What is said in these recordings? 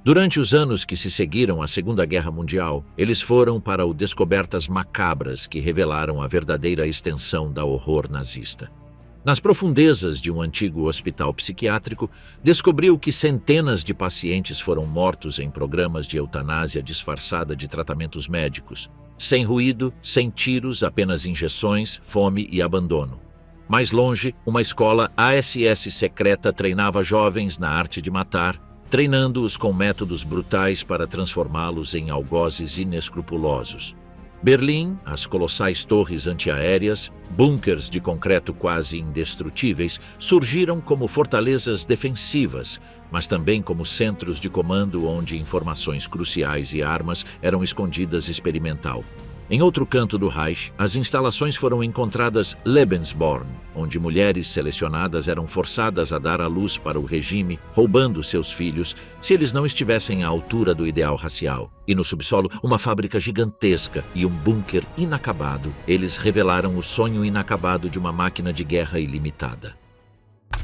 Durante os anos que se seguiram à Segunda Guerra Mundial, eles foram para o descobertas macabras que revelaram a verdadeira extensão da horror nazista. Nas profundezas de um antigo hospital psiquiátrico, descobriu que centenas de pacientes foram mortos em programas de eutanásia disfarçada de tratamentos médicos, sem ruído, sem tiros, apenas injeções, fome e abandono. Mais longe, uma escola ASS secreta treinava jovens na arte de matar, treinando-os com métodos brutais para transformá-los em algozes inescrupulosos. Berlim, as colossais torres antiaéreas, bunkers de concreto quase indestrutíveis, surgiram como fortalezas defensivas, mas também como centros de comando onde informações cruciais e armas eram escondidas experimental. Em outro canto do Reich, as instalações foram encontradas Lebensborn, onde mulheres selecionadas eram forçadas a dar à luz para o regime, roubando seus filhos, se eles não estivessem à altura do ideal racial. E no subsolo, uma fábrica gigantesca e um bunker inacabado. Eles revelaram o sonho inacabado de uma máquina de guerra ilimitada.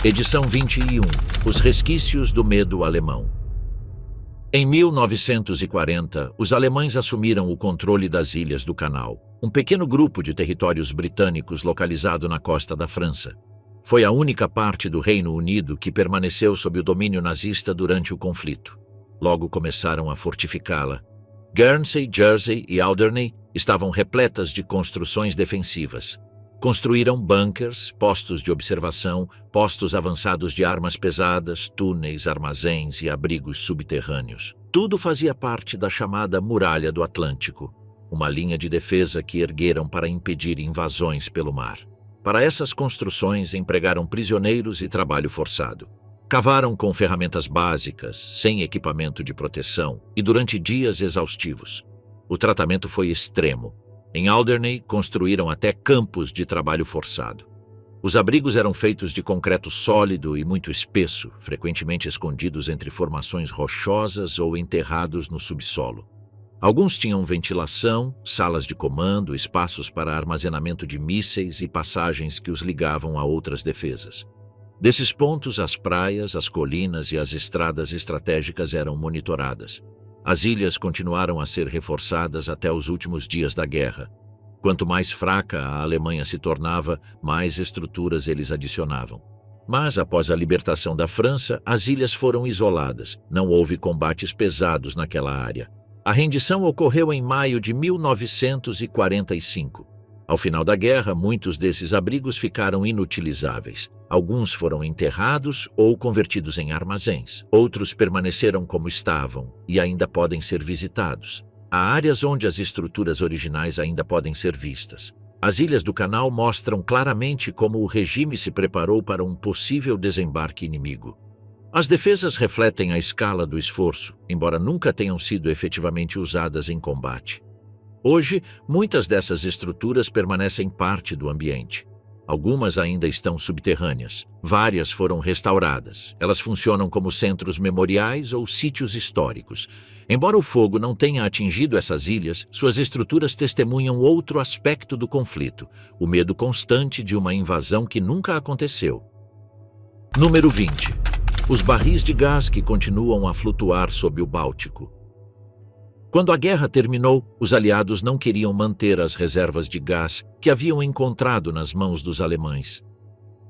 Edição 21. Os resquícios do medo alemão. Em 1940, os alemães assumiram o controle das Ilhas do Canal, um pequeno grupo de territórios britânicos localizado na costa da França. Foi a única parte do Reino Unido que permaneceu sob o domínio nazista durante o conflito. Logo começaram a fortificá-la. Guernsey, Jersey e Alderney estavam repletas de construções defensivas. Construíram bunkers, postos de observação, postos avançados de armas pesadas, túneis, armazéns e abrigos subterrâneos. Tudo fazia parte da chamada Muralha do Atlântico, uma linha de defesa que ergueram para impedir invasões pelo mar. Para essas construções, empregaram prisioneiros e trabalho forçado. Cavaram com ferramentas básicas, sem equipamento de proteção e durante dias exaustivos. O tratamento foi extremo. Em Alderney, construíram até campos de trabalho forçado. Os abrigos eram feitos de concreto sólido e muito espesso, frequentemente escondidos entre formações rochosas ou enterrados no subsolo. Alguns tinham ventilação, salas de comando, espaços para armazenamento de mísseis e passagens que os ligavam a outras defesas. Desses pontos, as praias, as colinas e as estradas estratégicas eram monitoradas. As ilhas continuaram a ser reforçadas até os últimos dias da guerra. Quanto mais fraca a Alemanha se tornava, mais estruturas eles adicionavam. Mas, após a libertação da França, as ilhas foram isoladas. Não houve combates pesados naquela área. A rendição ocorreu em maio de 1945. Ao final da guerra, muitos desses abrigos ficaram inutilizáveis. Alguns foram enterrados ou convertidos em armazéns. Outros permaneceram como estavam e ainda podem ser visitados. Há áreas onde as estruturas originais ainda podem ser vistas. As Ilhas do Canal mostram claramente como o regime se preparou para um possível desembarque inimigo. As defesas refletem a escala do esforço, embora nunca tenham sido efetivamente usadas em combate. Hoje, muitas dessas estruturas permanecem parte do ambiente. Algumas ainda estão subterrâneas. Várias foram restauradas. Elas funcionam como centros memoriais ou sítios históricos. Embora o fogo não tenha atingido essas ilhas, suas estruturas testemunham outro aspecto do conflito, o medo constante de uma invasão que nunca aconteceu. Número 20. Os barris de gás que continuam a flutuar sob o Báltico. Quando a guerra terminou, os aliados não queriam manter as reservas de gás que haviam encontrado nas mãos dos alemães.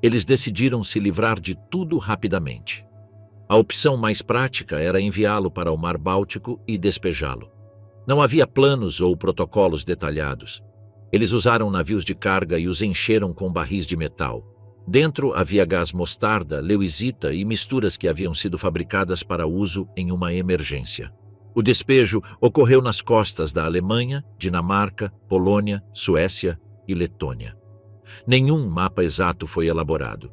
Eles decidiram se livrar de tudo rapidamente. A opção mais prática era enviá-lo para o Mar Báltico e despejá-lo. Não havia planos ou protocolos detalhados. Eles usaram navios de carga e os encheram com barris de metal. Dentro havia gás mostarda, leucisita e misturas que haviam sido fabricadas para uso em uma emergência. O despejo ocorreu nas costas da Alemanha, Dinamarca, Polônia, Suécia e Letônia. Nenhum mapa exato foi elaborado.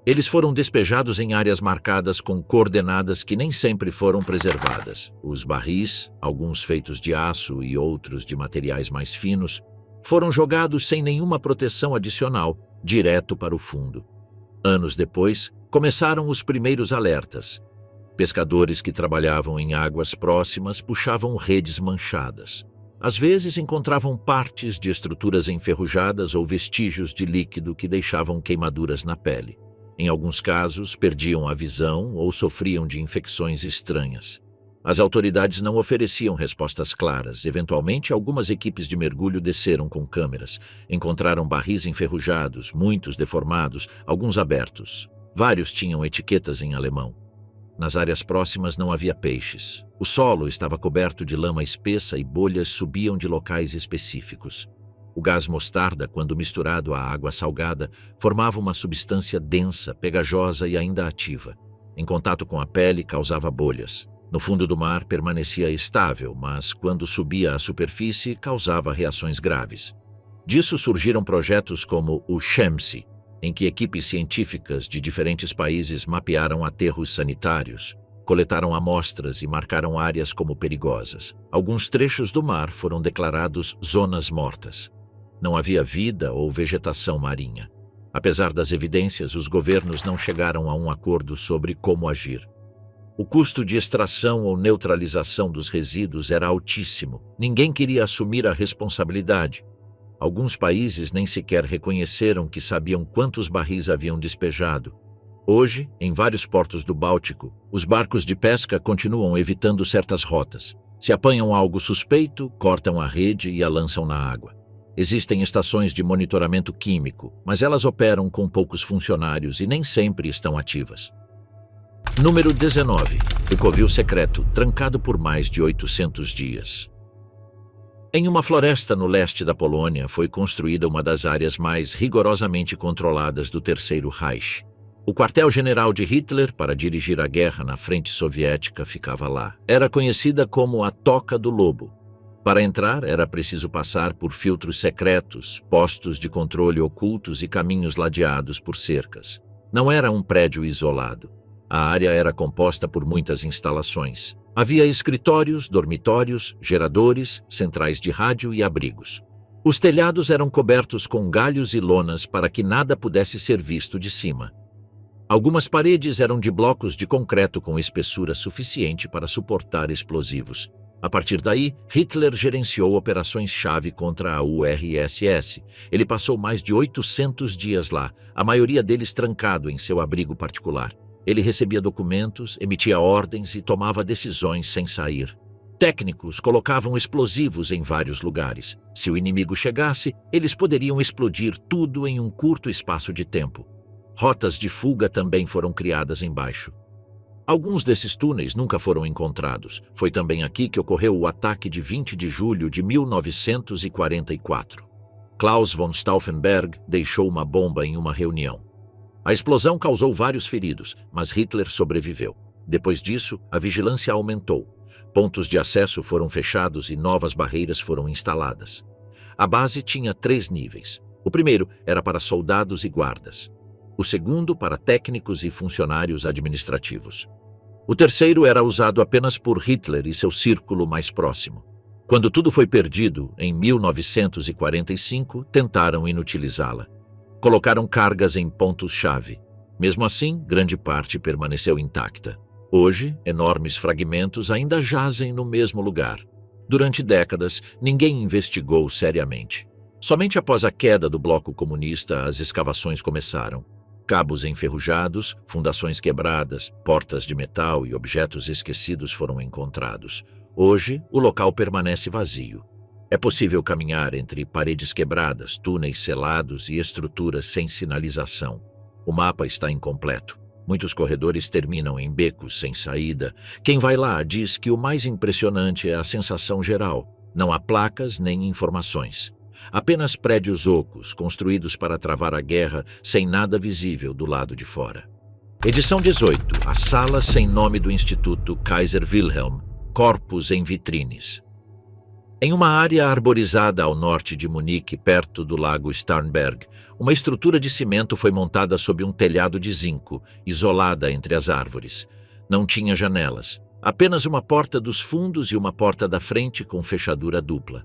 Eles foram despejados em áreas marcadas com coordenadas que nem sempre foram preservadas. Os barris, alguns feitos de aço e outros de materiais mais finos, foram jogados sem nenhuma proteção adicional, direto para o fundo. Anos depois, começaram os primeiros alertas. Pescadores que trabalhavam em águas próximas puxavam redes manchadas. Às vezes encontravam partes de estruturas enferrujadas ou vestígios de líquido que deixavam queimaduras na pele. Em alguns casos, perdiam a visão ou sofriam de infecções estranhas. As autoridades não ofereciam respostas claras. Eventualmente, algumas equipes de mergulho desceram com câmeras. Encontraram barris enferrujados, muitos deformados, alguns abertos. Vários tinham etiquetas em alemão. Nas áreas próximas não havia peixes. O solo estava coberto de lama espessa e bolhas subiam de locais específicos. O gás mostarda, quando misturado à água salgada, formava uma substância densa, pegajosa e ainda ativa. Em contato com a pele, causava bolhas. No fundo do mar, permanecia estável, mas quando subia à superfície, causava reações graves. Disso surgiram projetos como o SHAMSI, em que equipes científicas de diferentes países mapearam aterros sanitários, coletaram amostras e marcaram áreas como perigosas. Alguns trechos do mar foram declarados zonas mortas. Não havia vida ou vegetação marinha. Apesar das evidências, os governos não chegaram a um acordo sobre como agir. O custo de extração ou neutralização dos resíduos era altíssimo. Ninguém queria assumir a responsabilidade. Alguns países nem sequer reconheceram que sabiam quantos barris haviam despejado. Hoje, em vários portos do Báltico, os barcos de pesca continuam evitando certas rotas. Se apanham algo suspeito, cortam a rede e a lançam na água. Existem estações de monitoramento químico, mas elas operam com poucos funcionários e nem sempre estão ativas. Número 19. O covil secreto, trancado por mais de 800 dias. Em uma floresta no leste da Polônia, foi construída uma das áreas mais rigorosamente controladas do Terceiro Reich. O quartel-general de Hitler, para dirigir a guerra na frente soviética, ficava lá. Era conhecida como a Toca do Lobo. Para entrar, era preciso passar por filtros secretos, postos de controle ocultos e caminhos ladeados por cercas. Não era um prédio isolado. A área era composta por muitas instalações. Havia escritórios, dormitórios, geradores, centrais de rádio e abrigos. Os telhados eram cobertos com galhos e lonas para que nada pudesse ser visto de cima. Algumas paredes eram de blocos de concreto com espessura suficiente para suportar explosivos. A partir daí, Hitler gerenciou operações-chave contra a URSS. Ele passou mais de 800 dias lá, a maioria deles trancado em seu abrigo particular. Ele recebia documentos, emitia ordens e tomava decisões sem sair. Técnicos colocavam explosivos em vários lugares. Se o inimigo chegasse, eles poderiam explodir tudo em um curto espaço de tempo. Rotas de fuga também foram criadas embaixo. Alguns desses túneis nunca foram encontrados. Foi também aqui que ocorreu o ataque de 20 de julho de 1944. Klaus von Stauffenberg deixou uma bomba em uma reunião. A explosão causou vários feridos, mas Hitler sobreviveu. Depois disso, a vigilância aumentou. Pontos de acesso foram fechados e novas barreiras foram instaladas. A base tinha 3 níveis. O primeiro era para soldados e guardas. O segundo para técnicos e funcionários administrativos. O terceiro era usado apenas por Hitler e seu círculo mais próximo. Quando tudo foi perdido, em 1945, tentaram inutilizá-la. Colocaram cargas em pontos-chave. Mesmo assim, grande parte permaneceu intacta. Hoje, enormes fragmentos ainda jazem no mesmo lugar. Durante décadas, ninguém investigou seriamente. Somente após a queda do bloco comunista, as escavações começaram. Cabos enferrujados, fundações quebradas, portas de metal e objetos esquecidos foram encontrados. Hoje, o local permanece vazio. É possível caminhar entre paredes quebradas, túneis selados e estruturas sem sinalização. O mapa está incompleto. Muitos corredores terminam em becos sem saída. Quem vai lá diz que o mais impressionante é a sensação geral. Não há placas nem informações. Apenas prédios ocos, construídos para travar a guerra, sem nada visível do lado de fora. Edição 18. A sala sem nome do Instituto Kaiser Wilhelm. Corpos em vitrines. Em uma área arborizada ao norte de Munique, perto do lago Starnberg, uma estrutura de cimento foi montada sob um telhado de zinco, isolada entre as árvores. Não tinha janelas, apenas uma porta dos fundos e uma porta da frente com fechadura dupla.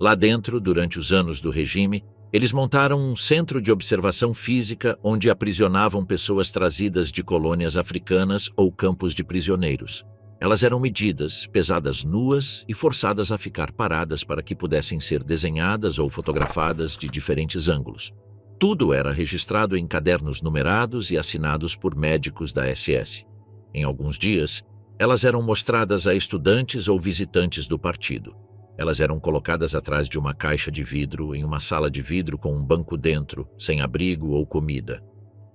Lá dentro, durante os anos do regime, eles montaram um centro de observação física onde aprisionavam pessoas trazidas de colônias africanas ou campos de prisioneiros. Elas eram medidas, pesadas nuas e forçadas a ficar paradas para que pudessem ser desenhadas ou fotografadas de diferentes ângulos. Tudo era registrado em cadernos numerados e assinados por médicos da SS. Em alguns dias, Elas eram mostradas a estudantes ou visitantes do partido. Elas eram colocadas atrás de uma caixa de vidro, em uma sala de vidro com um banco dentro, sem abrigo ou comida.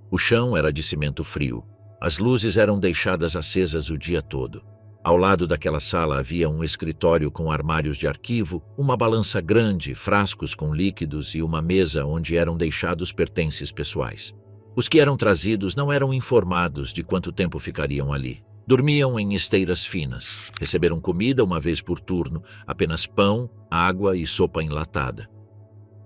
O chão era de cimento frio. As luzes eram deixadas acesas o dia todo. Ao lado daquela sala havia um escritório com armários de arquivo, uma balança grande, frascos com líquidos e uma mesa onde eram deixados pertences pessoais. Os que eram trazidos não eram informados de quanto tempo ficariam ali. Dormiam em esteiras finas. Receberam comida uma vez por turno, apenas pão, água e sopa enlatada.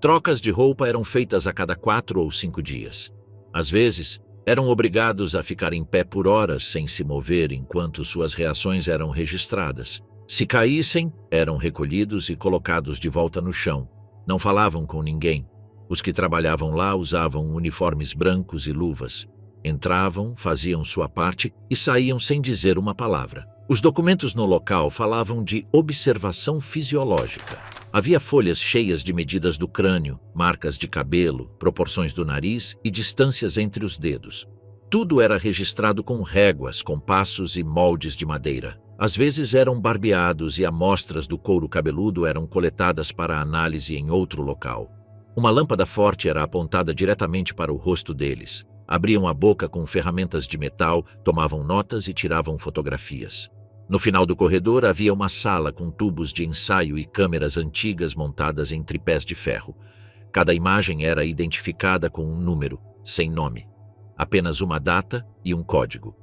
Trocas de roupa eram feitas a cada 4 ou 5 dias. Às vezes, eram obrigados a ficar em pé por horas sem se mover enquanto suas reações eram registradas. Se caíssem, eram recolhidos e colocados de volta no chão. Não falavam com ninguém. Os que trabalhavam lá usavam uniformes brancos e luvas. Entravam, faziam sua parte e saíam sem dizer uma palavra. Os documentos no local falavam de observação fisiológica. Havia folhas cheias de medidas do crânio, marcas de cabelo, proporções do nariz e distâncias entre os dedos. Tudo era registrado com réguas, compassos e moldes de madeira. Às vezes eram barbeados e amostras do couro cabeludo eram coletadas para análise em outro local. Uma lâmpada forte era apontada diretamente para o rosto deles. Abriam a boca com ferramentas de metal, tomavam notas e tiravam fotografias. No final do corredor havia uma sala com tubos de ensaio e câmeras antigas montadas em tripés de ferro. Cada imagem era identificada com um número, sem nome. Apenas uma data e um código.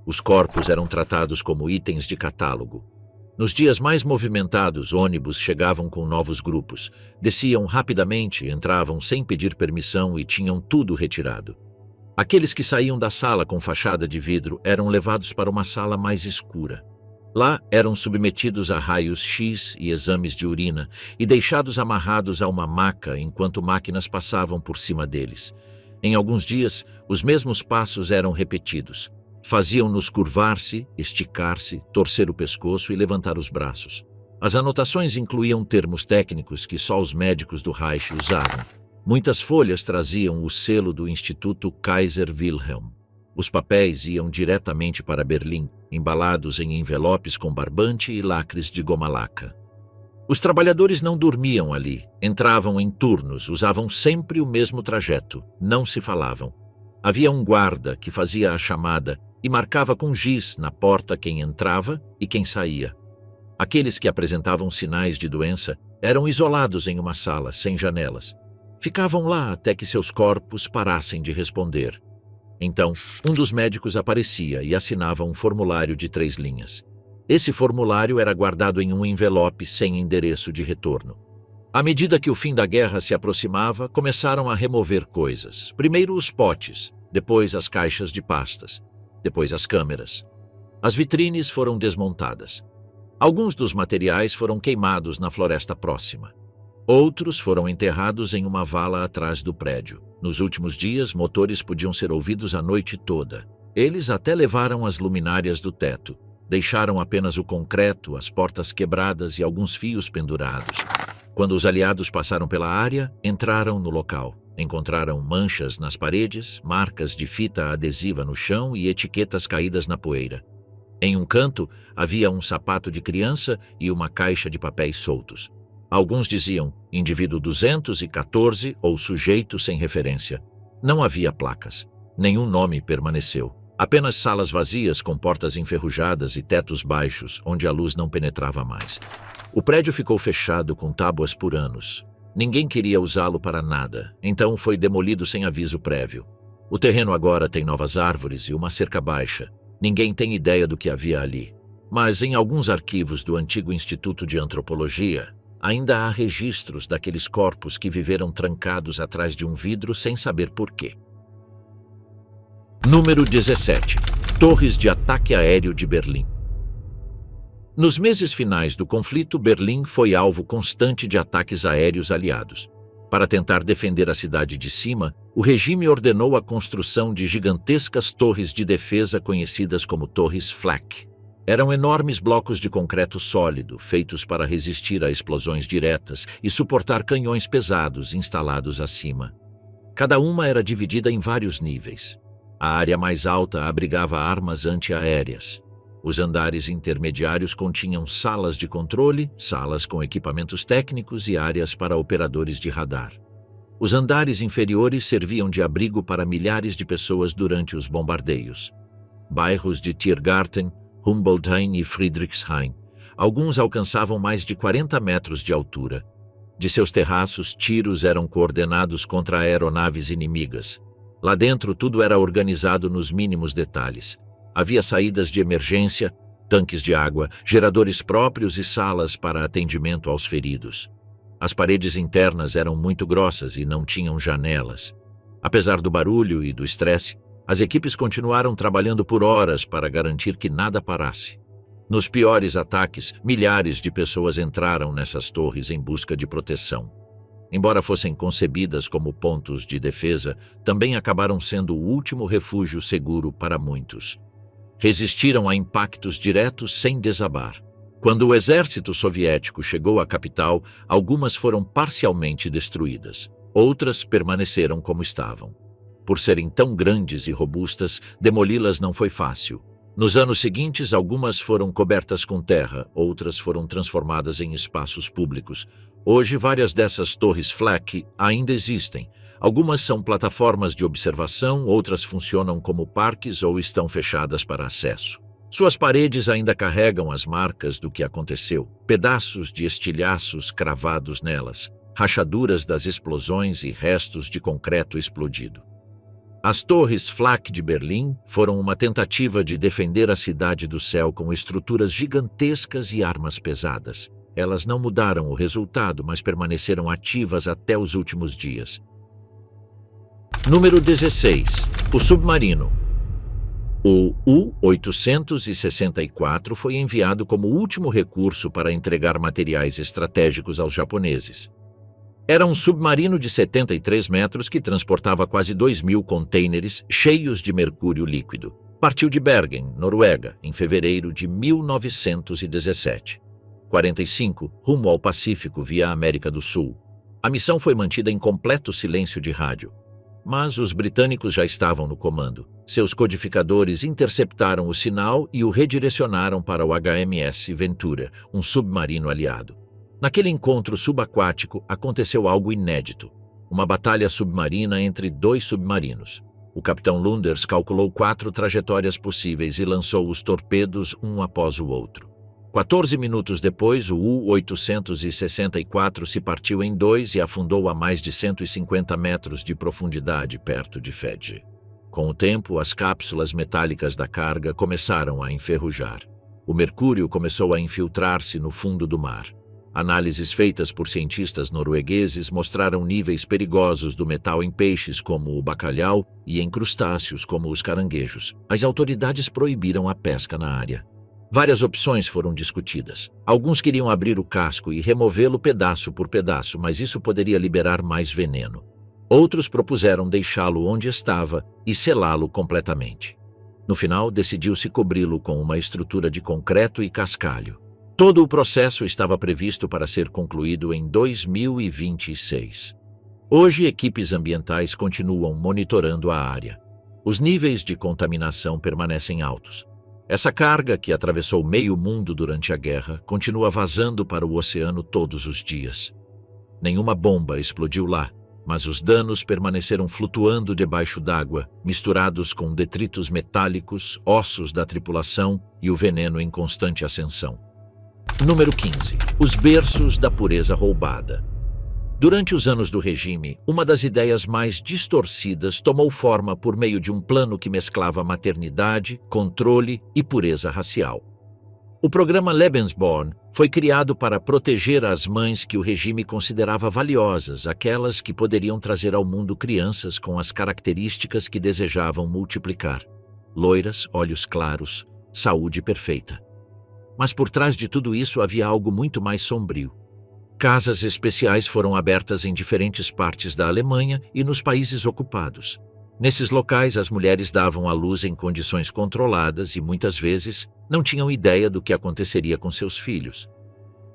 Os corpos eram tratados como itens de catálogo. Nos dias mais movimentados, ônibus chegavam com novos grupos. Desciam rapidamente, entravam sem pedir permissão e tinham tudo retirado. Aqueles que saíam da sala com fachada de vidro eram levados para uma sala mais escura. Lá eram submetidos a raios-x e exames de urina e deixados amarrados a uma maca enquanto máquinas passavam por cima deles. Em alguns dias, os mesmos passos eram repetidos. Faziam-nos curvar-se, esticar-se, torcer o pescoço e levantar os braços. As anotações incluíam termos técnicos que só os médicos do Reich usavam. Muitas folhas traziam o selo do Instituto Kaiser Wilhelm. Os papéis iam diretamente para Berlim, embalados em envelopes com barbante e lacres de goma laca. Os trabalhadores não dormiam ali, entravam em turnos, usavam sempre o mesmo trajeto, não se falavam. Havia um guarda que fazia a chamada e marcava com giz na porta quem entrava e quem saía. Aqueles que apresentavam sinais de doença eram isolados em uma sala, sem janelas. Ficavam lá até que seus corpos parassem de responder. Então, um dos médicos aparecia e assinava um formulário de 3 linhas. Esse formulário era guardado em um envelope sem endereço de retorno. À medida que o fim da guerra se aproximava, começaram a remover coisas. Primeiro os potes, depois as caixas de pastas, depois as câmeras. As vitrines foram desmontadas. Alguns dos materiais foram queimados na floresta próxima. Outros foram enterrados em uma vala atrás do prédio. Nos últimos dias, motores podiam ser ouvidos a noite toda. Eles até levaram as luminárias do teto. Deixaram apenas o concreto, as portas quebradas e alguns fios pendurados. Quando os aliados passaram pela área, entraram no local. Encontraram manchas nas paredes, marcas de fita adesiva no chão e etiquetas caídas na poeira. Em um canto, havia um sapato de criança e uma caixa de papéis soltos. Alguns diziam indivíduo 214 ou sujeito sem referência. Não havia placas. Nenhum nome permaneceu. Apenas salas vazias com portas enferrujadas e tetos baixos, onde a luz não penetrava mais. O prédio ficou fechado com tábuas por anos. Ninguém queria usá-lo para nada, então foi demolido sem aviso prévio. O terreno agora tem novas árvores e uma cerca baixa. Ninguém tem ideia do que havia ali. Mas em alguns arquivos do antigo Instituto de Antropologia, ainda há registros daqueles corpos que viveram trancados atrás de um vidro sem saber porquê. Número 17. Torres de ataque aéreo de Berlim. Nos meses finais do conflito, Berlim foi alvo constante de ataques aéreos aliados. Para tentar defender a cidade de cima, o regime ordenou a construção de gigantescas torres de defesa conhecidas como Torres Flak. Eram enormes blocos de concreto sólido, feitos para resistir a explosões diretas e suportar canhões pesados instalados acima. Cada uma era dividida em vários níveis. A área mais alta abrigava armas antiaéreas. Os andares intermediários continham salas de controle, salas com equipamentos técnicos e áreas para operadores de radar. Os andares inferiores serviam de abrigo para milhares de pessoas durante os bombardeios. Bairros de Tiergarten, Humboldthain e Friedrichshain. Alguns alcançavam mais de 40 metros de altura. De seus terraços, tiros eram coordenados contra aeronaves inimigas. Lá dentro, tudo era organizado nos mínimos detalhes. Havia saídas de emergência, tanques de água, geradores próprios e salas para atendimento aos feridos. As paredes internas eram muito grossas e não tinham janelas. Apesar do barulho e do estresse, as equipes continuaram trabalhando por horas para garantir que nada parasse. Nos piores ataques, milhares de pessoas entraram nessas torres em busca de proteção. Embora fossem concebidas como pontos de defesa, também acabaram sendo o último refúgio seguro para muitos. Resistiram a impactos diretos sem desabar. Quando o exército soviético chegou à capital, algumas foram parcialmente destruídas. Outras permaneceram como estavam. Por serem tão grandes e robustas, demoli-las não foi fácil. Nos anos seguintes, algumas foram cobertas com terra, outras foram transformadas em espaços públicos. Hoje, várias dessas torres flak ainda existem. Algumas são plataformas de observação, outras funcionam como parques ou estão fechadas para acesso. Suas paredes ainda carregam as marcas do que aconteceu, pedaços de estilhaços cravados nelas, rachaduras das explosões e restos de concreto explodido. As torres flak de Berlim foram uma tentativa de defender a cidade do céu com estruturas gigantescas e armas pesadas. Elas não mudaram o resultado, mas permaneceram ativas até os últimos dias. Número 16. O submarino. O U-864 foi enviado como último recurso para entregar materiais estratégicos aos japoneses. Era um submarino de 73 metros que transportava quase 2.000 contêineres cheios de mercúrio líquido. Partiu de Bergen, Noruega, em fevereiro de 1917. 45, rumo ao Pacífico via América do Sul. A missão foi mantida em completo silêncio de rádio. Mas os britânicos já estavam no comando. Seus codificadores interceptaram o sinal e o redirecionaram para o HMS Ventura, um submarino aliado. Naquele encontro subaquático aconteceu algo inédito. Uma batalha submarina entre dois submarinos. O capitão Lunders calculou 4 trajetórias possíveis e lançou os torpedos um após o outro. 14 minutos depois, o U-864 se partiu em dois e afundou a mais de 150 metros de profundidade perto de Fedje. Com o tempo, as cápsulas metálicas da carga começaram a enferrujar. O mercúrio começou a infiltrar-se no fundo do mar. Análises feitas por cientistas noruegueses mostraram níveis perigosos do metal em peixes como o bacalhau e em crustáceos como os caranguejos. As autoridades proibiram a pesca na área. Várias opções foram discutidas. Alguns queriam abrir o casco e removê-lo pedaço por pedaço, mas isso poderia liberar mais veneno. Outros propuseram deixá-lo onde estava e selá-lo completamente. No final, decidiu-se cobri-lo com uma estrutura de concreto e cascalho. Todo o processo estava previsto para ser concluído em 2026. Hoje, equipes ambientais continuam monitorando a área. Os níveis de contaminação permanecem altos. Essa carga, que atravessou meio mundo durante a guerra, continua vazando para o oceano todos os dias. Nenhuma bomba explodiu lá, mas os danos permaneceram flutuando debaixo d'água, misturados com detritos metálicos, ossos da tripulação e o veneno em constante ascensão. Número 15. Os berços da pureza roubada. Durante os anos do regime, uma das ideias mais distorcidas tomou forma por meio de um plano que mesclava maternidade, controle e pureza racial. O programa Lebensborn foi criado para proteger as mães que o regime considerava valiosas, aquelas que poderiam trazer ao mundo crianças com as características que desejavam multiplicar. Loiras, olhos claros, saúde perfeita. Mas por trás de tudo isso havia algo muito mais sombrio. Casas especiais foram abertas em diferentes partes da Alemanha e nos países ocupados. Nesses locais, as mulheres davam à luz em condições controladas e, muitas vezes, não tinham ideia do que aconteceria com seus filhos.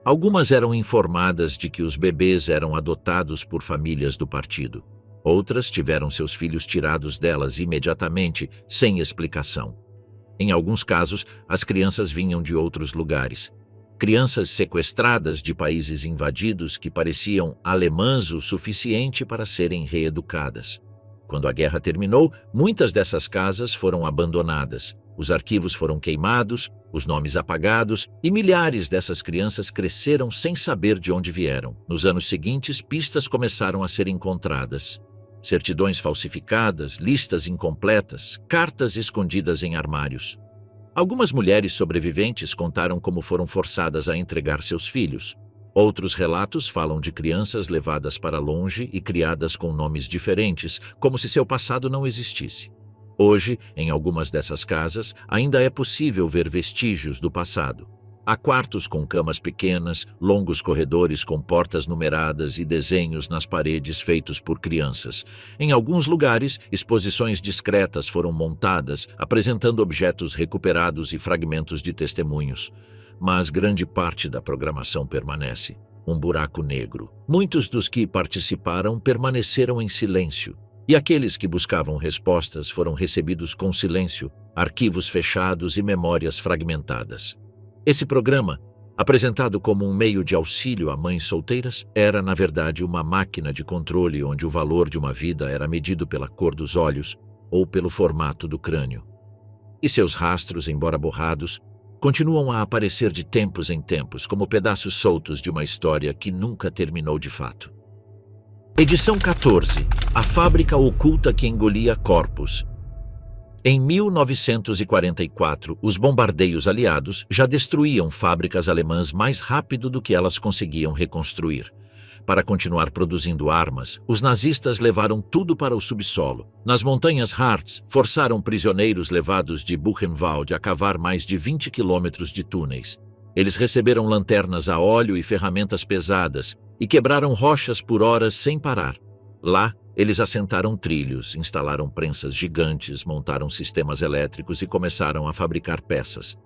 Algumas eram informadas de que os bebês eram adotados por famílias do partido. Outras tiveram seus filhos tirados delas imediatamente, sem explicação. Em alguns casos, as crianças vinham de outros lugares. Crianças sequestradas de países invadidos que pareciam alemãs o suficiente para serem reeducadas. Quando a guerra terminou, muitas dessas casas foram abandonadas. Os arquivos foram queimados, os nomes apagados, e milhares dessas crianças cresceram sem saber de onde vieram. Nos anos seguintes, pistas começaram a ser encontradas. Certidões falsificadas, listas incompletas, cartas escondidas em armários. Algumas mulheres sobreviventes contaram como foram forçadas a entregar seus filhos. Outros relatos falam de crianças levadas para longe e criadas com nomes diferentes, como se seu passado não existisse. Hoje, em algumas dessas casas, ainda é possível ver vestígios do passado. Há quartos com camas pequenas, longos corredores com portas numeradas e desenhos nas paredes feitos por crianças. Em alguns lugares, exposições discretas foram montadas, apresentando objetos recuperados e fragmentos de testemunhos. Mas grande parte da programação permanece. Um buraco negro. Muitos dos que participaram permaneceram em silêncio. E aqueles que buscavam respostas foram recebidos com silêncio, arquivos fechados e memórias fragmentadas. Esse programa, apresentado como um meio de auxílio a mães solteiras, era, na verdade, uma máquina de controle onde o valor de uma vida era medido pela cor dos olhos ou pelo formato do crânio. E seus rastros, embora borrados, continuam a aparecer de tempos em tempos como pedaços soltos de uma história que nunca terminou de fato. Edição 14. A fábrica oculta que engolia corpos. Em 1944, os bombardeios aliados já destruíam fábricas alemãs mais rápido do que elas conseguiam reconstruir. Para continuar produzindo armas, os nazistas levaram tudo para o subsolo. Nas montanhas Harz, forçaram prisioneiros levados de Buchenwald a cavar mais de 20 quilômetros de túneis. Eles receberam lanternas a óleo e ferramentas pesadas e quebraram rochas por horas sem parar. Lá, eles assentaram trilhos, instalaram prensas gigantes, montaram sistemas elétricos e começaram a fabricar peças.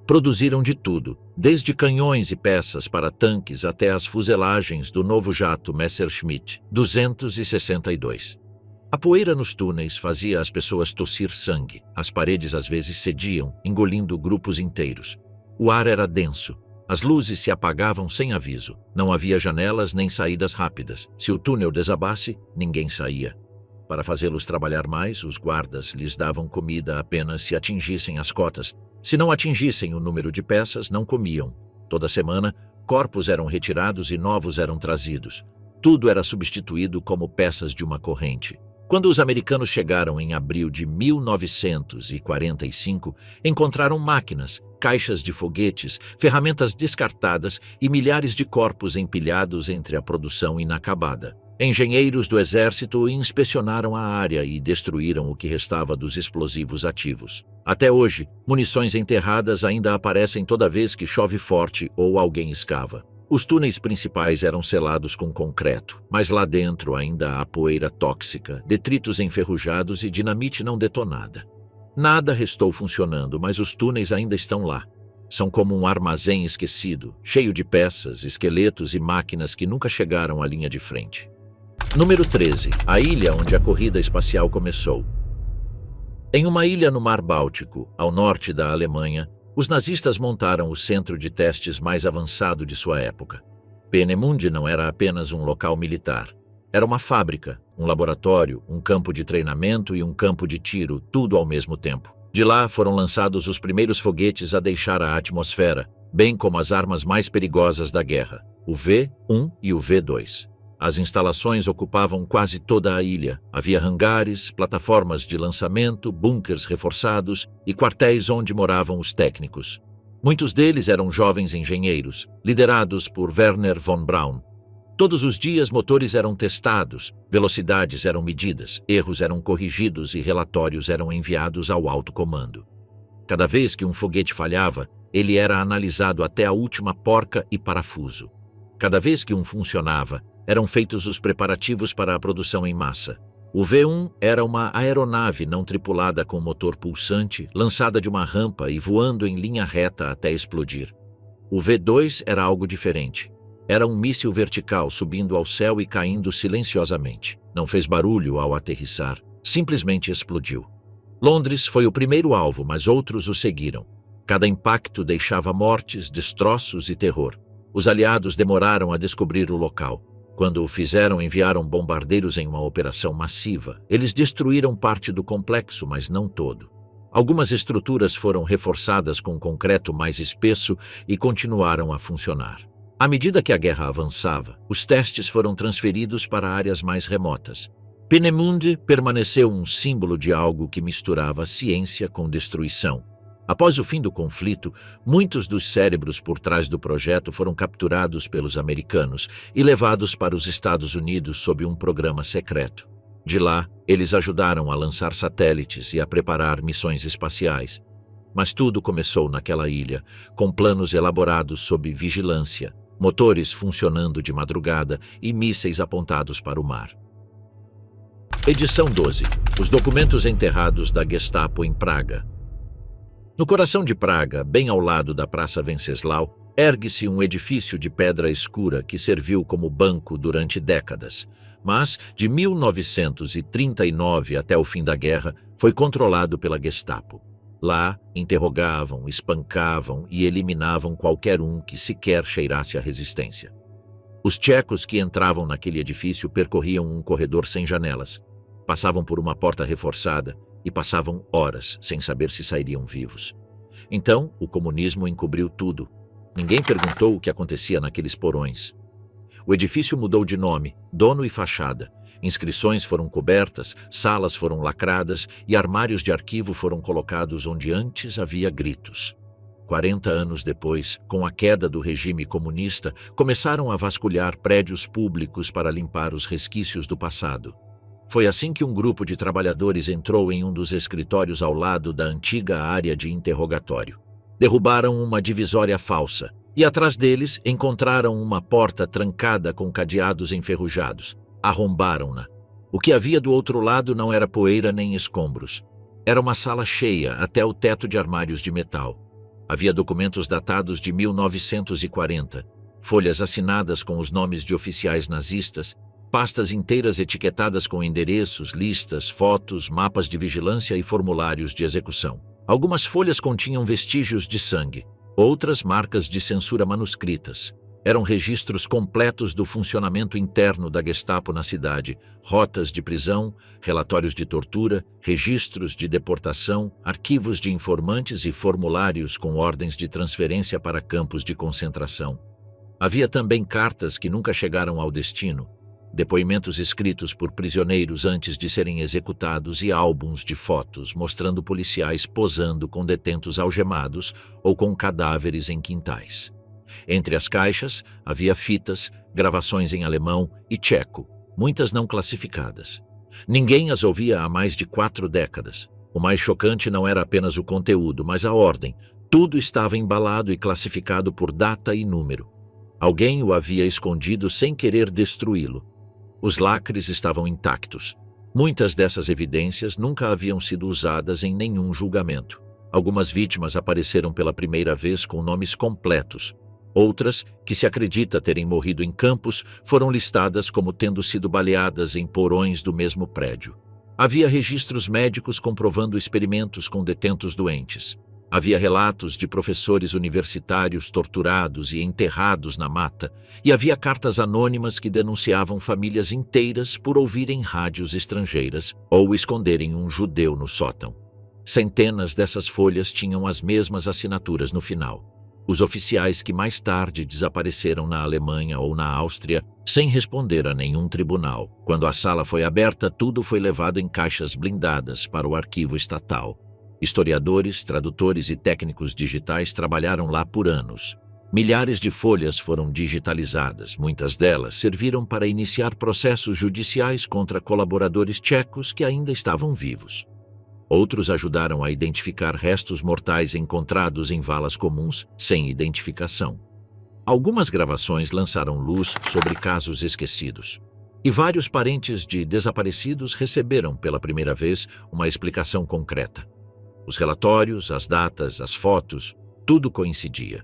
Produziram de tudo, desde canhões e peças para tanques até as fuselagens do novo jato Messerschmitt 262. A poeira nos túneis fazia as pessoas tossir sangue. As paredes às vezes cediam, engolindo grupos inteiros. O ar era denso. As luzes se apagavam sem aviso. Não havia janelas nem saídas rápidas. Se o túnel desabasse, ninguém saía. Para fazê-los trabalhar mais, os guardas lhes davam comida apenas se atingissem as cotas. Se não atingissem o número de peças, não comiam. Toda semana, corpos eram retirados e novos eram trazidos. Tudo era substituído como peças de uma corrente. Quando os americanos chegaram em abril de 1945, encontraram máquinas, caixas de foguetes, ferramentas descartadas e milhares de corpos empilhados entre a produção inacabada. Engenheiros do exército inspecionaram a área e destruíram o que restava dos explosivos ativos. Até hoje, munições enterradas ainda aparecem toda vez que chove forte ou alguém escava. Os túneis principais eram selados com concreto, mas lá dentro ainda há poeira tóxica, detritos enferrujados e dinamite não detonada. Nada restou funcionando, mas os túneis ainda estão lá. São como um armazém esquecido, cheio de peças, esqueletos e máquinas que nunca chegaram à linha de frente. Número 13. A ilha onde a corrida espacial começou. Em uma ilha no Mar Báltico, ao norte da Alemanha, os nazistas montaram o centro de testes mais avançado de sua época. Peenemünde não era apenas um local militar. Era uma fábrica, um laboratório, um campo de treinamento e um campo de tiro, tudo ao mesmo tempo. De lá foram lançados os primeiros foguetes a deixar a atmosfera, bem como as armas mais perigosas da guerra, o V-1 e o V-2. As instalações ocupavam quase toda a ilha. Havia hangares, plataformas de lançamento, bunkers reforçados e quartéis onde moravam os técnicos. Muitos deles eram jovens engenheiros, liderados por Werner von Braun. Todos os dias motores eram testados, velocidades eram medidas, erros eram corrigidos e relatórios eram enviados ao alto comando. Cada vez que um foguete falhava, ele era analisado até a última porca e parafuso. Cada vez que um funcionava, eram feitos os preparativos para a produção em massa. O V-1 era uma aeronave não tripulada com motor pulsante, lançada de uma rampa e voando em linha reta até explodir. O V-2 era algo diferente. Era um míssil vertical subindo ao céu e caindo silenciosamente. Não fez barulho ao aterrissar, simplesmente explodiu. Londres foi o primeiro alvo, mas outros o seguiram. Cada impacto deixava mortes, destroços e terror. Os aliados demoraram a descobrir o local. Quando o fizeram, enviaram bombardeiros em uma operação massiva. Eles destruíram parte do complexo, mas não todo. Algumas estruturas foram reforçadas com concreto mais espesso e continuaram a funcionar. À medida que a guerra avançava, os testes foram transferidos para áreas mais remotas. Peenemünde permaneceu um símbolo de algo que misturava ciência com destruição. Após o fim do conflito, muitos dos cérebros por trás do projeto foram capturados pelos americanos e levados para os Estados Unidos sob um programa secreto. De lá, eles ajudaram a lançar satélites e a preparar missões espaciais. Mas tudo começou naquela ilha, com planos elaborados sob vigilância, motores funcionando de madrugada e mísseis apontados para o mar. Edição 12. Os documentos enterrados da Gestapo em Praga. No coração de Praga, bem ao lado da Praça Venceslau, ergue-se um edifício de pedra escura que serviu como banco durante décadas. Mas, de 1939 até o fim da guerra, foi controlado pela Gestapo. Lá, interrogavam, espancavam e eliminavam qualquer um que sequer cheirasse a resistência. Os tchecos que entravam naquele edifício percorriam um corredor sem janelas, passavam por uma porta reforçada e passavam horas sem saber se sairiam vivos. Então, o comunismo encobriu tudo. Ninguém perguntou o que acontecia naqueles porões. O edifício mudou de nome, dono e fachada. Inscrições foram cobertas, salas foram lacradas e armários de arquivo foram colocados onde antes havia gritos. 40 anos depois, com a queda do regime comunista, começaram a vasculhar prédios públicos para limpar os resquícios do passado. Foi assim que um grupo de trabalhadores entrou em um dos escritórios ao lado da antiga área de interrogatório. Derrubaram uma divisória falsa e atrás deles encontraram uma porta trancada com cadeados enferrujados. Arrombaram-na. O que havia do outro lado não era poeira nem escombros. Era uma sala cheia até o teto de armários de metal. Havia documentos datados de 1940, folhas assinadas com os nomes de oficiais nazistas, pastas inteiras etiquetadas com endereços, listas, fotos, mapas de vigilância e formulários de execução. Algumas folhas continham vestígios de sangue, outras marcas de censura manuscritas. Eram registros completos do funcionamento interno da Gestapo na cidade, rotas de prisão, relatórios de tortura, registros de deportação, arquivos de informantes e formulários com ordens de transferência para campos de concentração. Havia também cartas que nunca chegaram ao destino, depoimentos escritos por prisioneiros antes de serem executados e álbuns de fotos mostrando policiais posando com detentos algemados ou com cadáveres em quintais. Entre as caixas, havia fitas, gravações em alemão e tcheco, muitas não classificadas. Ninguém as ouvia há mais de 4 décadas. O mais chocante não era apenas o conteúdo, mas a ordem. Tudo estava embalado e classificado por data e número. Alguém o havia escondido sem querer destruí-lo. Os lacres estavam intactos. Muitas dessas evidências nunca haviam sido usadas em nenhum julgamento. Algumas vítimas apareceram pela primeira vez com nomes completos. Outras, que se acredita terem morrido em campos, foram listadas como tendo sido baleadas em porões do mesmo prédio. Havia registros médicos comprovando experimentos com detentos doentes. Havia relatos de professores universitários torturados e enterrados na mata, e havia cartas anônimas que denunciavam famílias inteiras por ouvirem rádios estrangeiras ou esconderem um judeu no sótão. Centenas dessas folhas tinham as mesmas assinaturas no final. Os oficiais que mais tarde desapareceram na Alemanha ou na Áustria sem responder a nenhum tribunal. Quando a sala foi aberta, tudo foi levado em caixas blindadas para o arquivo estatal. Historiadores, tradutores e técnicos digitais trabalharam lá por anos. Milhares de folhas foram digitalizadas, muitas delas serviram para iniciar processos judiciais contra colaboradores tchecos que ainda estavam vivos. Outros ajudaram a identificar restos mortais encontrados em valas comuns sem identificação. Algumas gravações lançaram luz sobre casos esquecidos. E vários parentes de desaparecidos receberam pela primeira vez uma explicação concreta. Os relatórios, as datas, as fotos, tudo coincidia.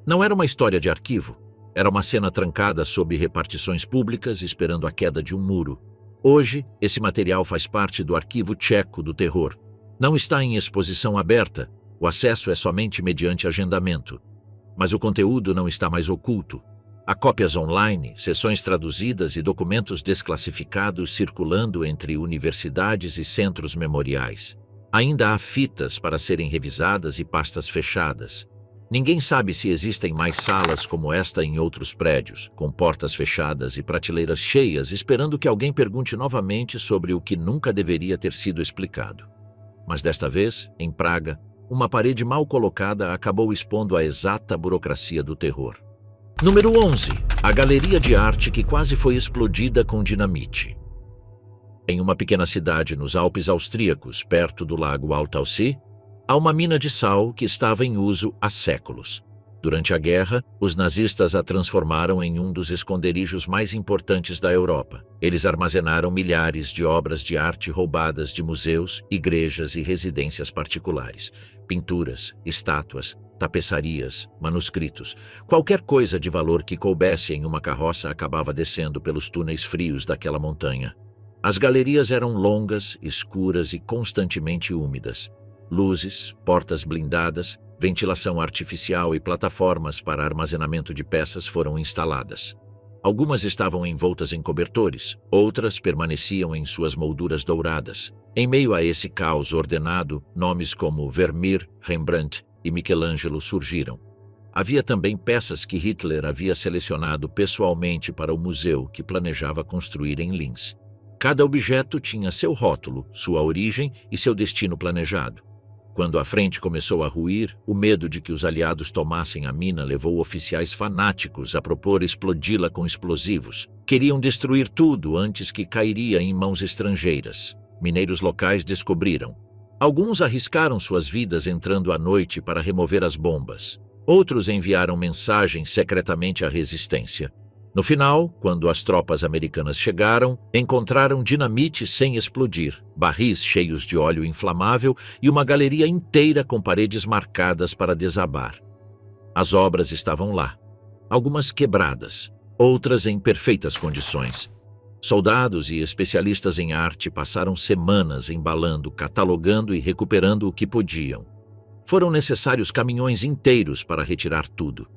Não era uma história de arquivo, era uma cena trancada sob repartições públicas esperando a queda de um muro. Hoje, esse material faz parte do arquivo tcheco do terror. Não está em exposição aberta, o acesso é somente mediante agendamento. Mas o conteúdo não está mais oculto. Há cópias online, sessões traduzidas e documentos desclassificados circulando entre universidades e centros memoriais. Ainda há fitas para serem revisadas e pastas fechadas. Ninguém sabe se existem mais salas como esta em outros prédios, com portas fechadas e prateleiras cheias, esperando que alguém pergunte novamente sobre o que nunca deveria ter sido explicado. Mas desta vez, em Praga, uma parede mal colocada acabou expondo a exata burocracia do terror. Número 11. A galeria de arte que quase foi explodida com dinamite. Em uma pequena cidade nos Alpes austríacos, perto do lago Altausee, há uma mina de sal que estava em uso há séculos. Durante a guerra, os nazistas a transformaram em um dos esconderijos mais importantes da Europa. Eles armazenaram milhares de obras de arte roubadas de museus, igrejas e residências particulares. Pinturas, estátuas, tapeçarias, manuscritos. Qualquer coisa de valor que coubesse em uma carroça acabava descendo pelos túneis frios daquela montanha. As galerias eram longas, escuras e constantemente úmidas. Luzes, portas blindadas, ventilação artificial e plataformas para armazenamento de peças foram instaladas. Algumas estavam envoltas em cobertores, outras permaneciam em suas molduras douradas. Em meio a esse caos ordenado, nomes como Vermeer, Rembrandt e Michelangelo surgiram. Havia também peças que Hitler havia selecionado pessoalmente para o museu que planejava construir em Linz. Cada objeto tinha seu rótulo, sua origem e seu destino planejado. Quando a frente começou a ruir, o medo de que os aliados tomassem a mina levou oficiais fanáticos a propor explodi-la com explosivos. Queriam destruir tudo antes que cairia em mãos estrangeiras. Mineiros locais descobriram. Alguns arriscaram suas vidas entrando à noite para remover as bombas. Outros enviaram mensagens secretamente à resistência. No final, quando as tropas americanas chegaram, encontraram dinamite sem explodir, barris cheios de óleo inflamável e uma galeria inteira com paredes marcadas para desabar. As obras estavam lá, algumas quebradas, outras em perfeitas condições. Soldados e especialistas em arte passaram semanas embalando, catalogando e recuperando o que podiam. Foram necessários caminhões inteiros para retirar tudo.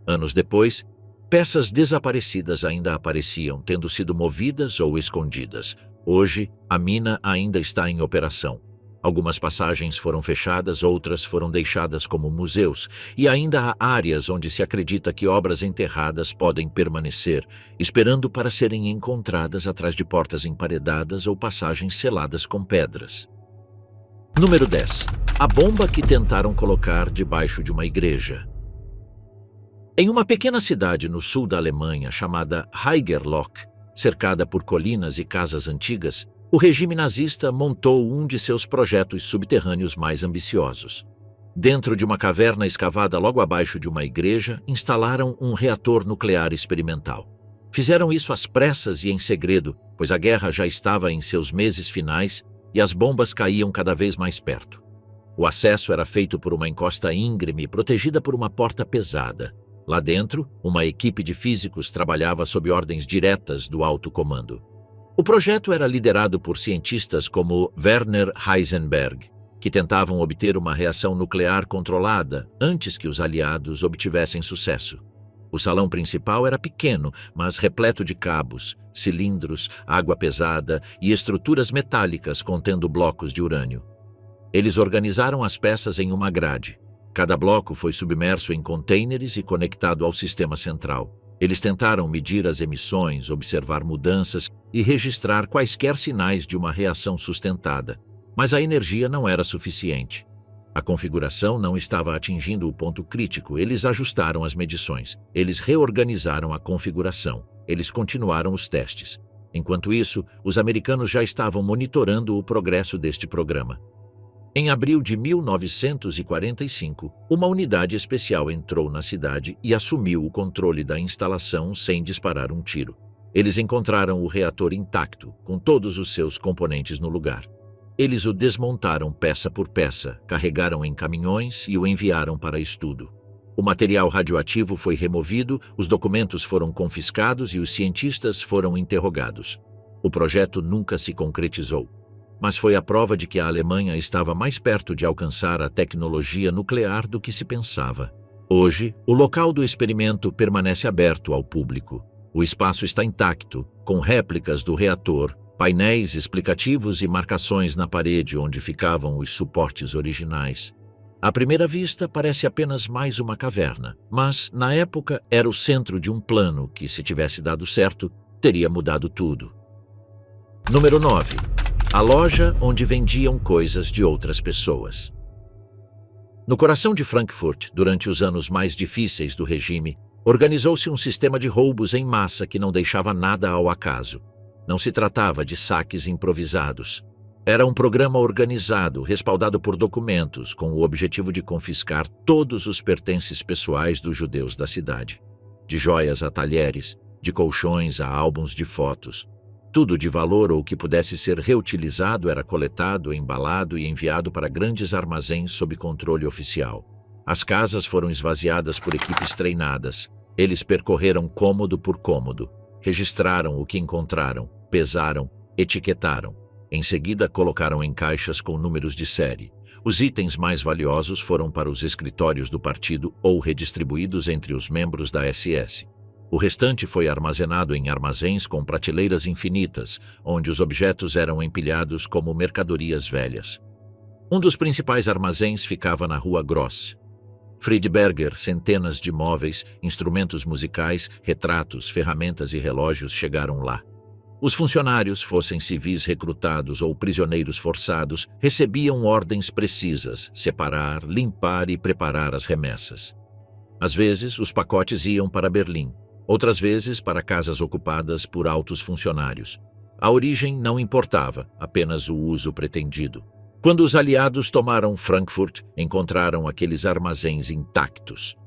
Anos depois, peças desaparecidas ainda apareciam, tendo sido movidas ou escondidas. Hoje, a mina ainda está em operação. Algumas passagens foram fechadas, outras foram deixadas como museus, e ainda há áreas onde se acredita que obras enterradas podem permanecer, esperando para serem encontradas atrás de portas emparedadas ou passagens seladas com pedras. Número 10. A bomba que tentaram colocar debaixo de uma igreja. Em uma pequena cidade no sul da Alemanha chamada Haigerloch, cercada por colinas e casas antigas, o regime nazista montou um de seus projetos subterrâneos mais ambiciosos. Dentro de uma caverna escavada logo abaixo de uma igreja, instalaram um reator nuclear experimental. Fizeram isso às pressas e em segredo, pois a guerra já estava em seus meses finais e as bombas caíam cada vez mais perto. O acesso era feito por uma encosta íngreme protegida por uma porta pesada. Lá dentro, uma equipe de físicos trabalhava sob ordens diretas do alto comando. O projeto era liderado por cientistas como Werner Heisenberg, que tentavam obter uma reação nuclear controlada antes que os aliados obtivessem sucesso. O salão principal era pequeno, mas repleto de cabos, cilindros, água pesada e estruturas metálicas contendo blocos de urânio. Eles organizaram as peças em uma grade. Cada bloco foi submerso em contêineres e conectado ao sistema central. Eles tentaram medir as emissões, observar mudanças e registrar quaisquer sinais de uma reação sustentada. Mas a energia não era suficiente. A configuração não estava atingindo o ponto crítico. Eles ajustaram as medições. Eles reorganizaram a configuração. Eles continuaram os testes. Enquanto isso, os americanos já estavam monitorando o progresso deste programa. Em abril de 1945, uma unidade especial entrou na cidade e assumiu o controle da instalação sem disparar um tiro. Eles encontraram o reator intacto, com todos os seus componentes no lugar. Eles o desmontaram peça por peça, carregaram em caminhões e o enviaram para estudo. O material radioativo foi removido, os documentos foram confiscados e os cientistas foram interrogados. O projeto nunca se concretizou. mas foi a prova de que a Alemanha estava mais perto de alcançar a tecnologia nuclear do que se pensava. Hoje, o local do experimento permanece aberto ao público. O espaço está intacto, com réplicas do reator, painéis explicativos e marcações na parede onde ficavam os suportes originais. À primeira vista, parece apenas mais uma caverna, mas, na época, era o centro de um plano que, se tivesse dado certo, teria mudado tudo. Número 9. A loja onde vendiam coisas de outras pessoas. No coração de Frankfurt, durante os anos mais difíceis do regime, organizou-se um sistema de roubos em massa que não deixava nada ao acaso. Não se tratava de saques improvisados. Era um programa organizado, respaldado por documentos, com o objetivo de confiscar todos os pertences pessoais dos judeus da cidade. De joias a talheres, de colchões a álbuns de fotos. Tudo de valor ou que pudesse ser reutilizado era coletado, embalado e enviado para grandes armazéns sob controle oficial. As casas foram esvaziadas por equipes treinadas. Eles percorreram cômodo por cômodo, registraram o que encontraram, pesaram, etiquetaram. Em seguida, colocaram em caixas com números de série. Os itens mais valiosos foram para os escritórios do partido ou redistribuídos entre os membros da SS. O restante foi armazenado em armazéns com prateleiras infinitas, onde os objetos eram empilhados como mercadorias velhas. Um dos principais armazéns ficava na Rua Gross. Friedberger, centenas de móveis, instrumentos musicais, retratos, ferramentas e relógios chegaram lá. Os funcionários, fossem civis recrutados ou prisioneiros forçados, recebiam ordens precisas: separar, limpar e preparar as remessas. Às vezes, os pacotes iam para Berlim, outras vezes para casas ocupadas por altos funcionários. A origem não importava, apenas o uso pretendido. Quando os aliados tomaram Frankfurt, encontraram aqueles armazéns intactos.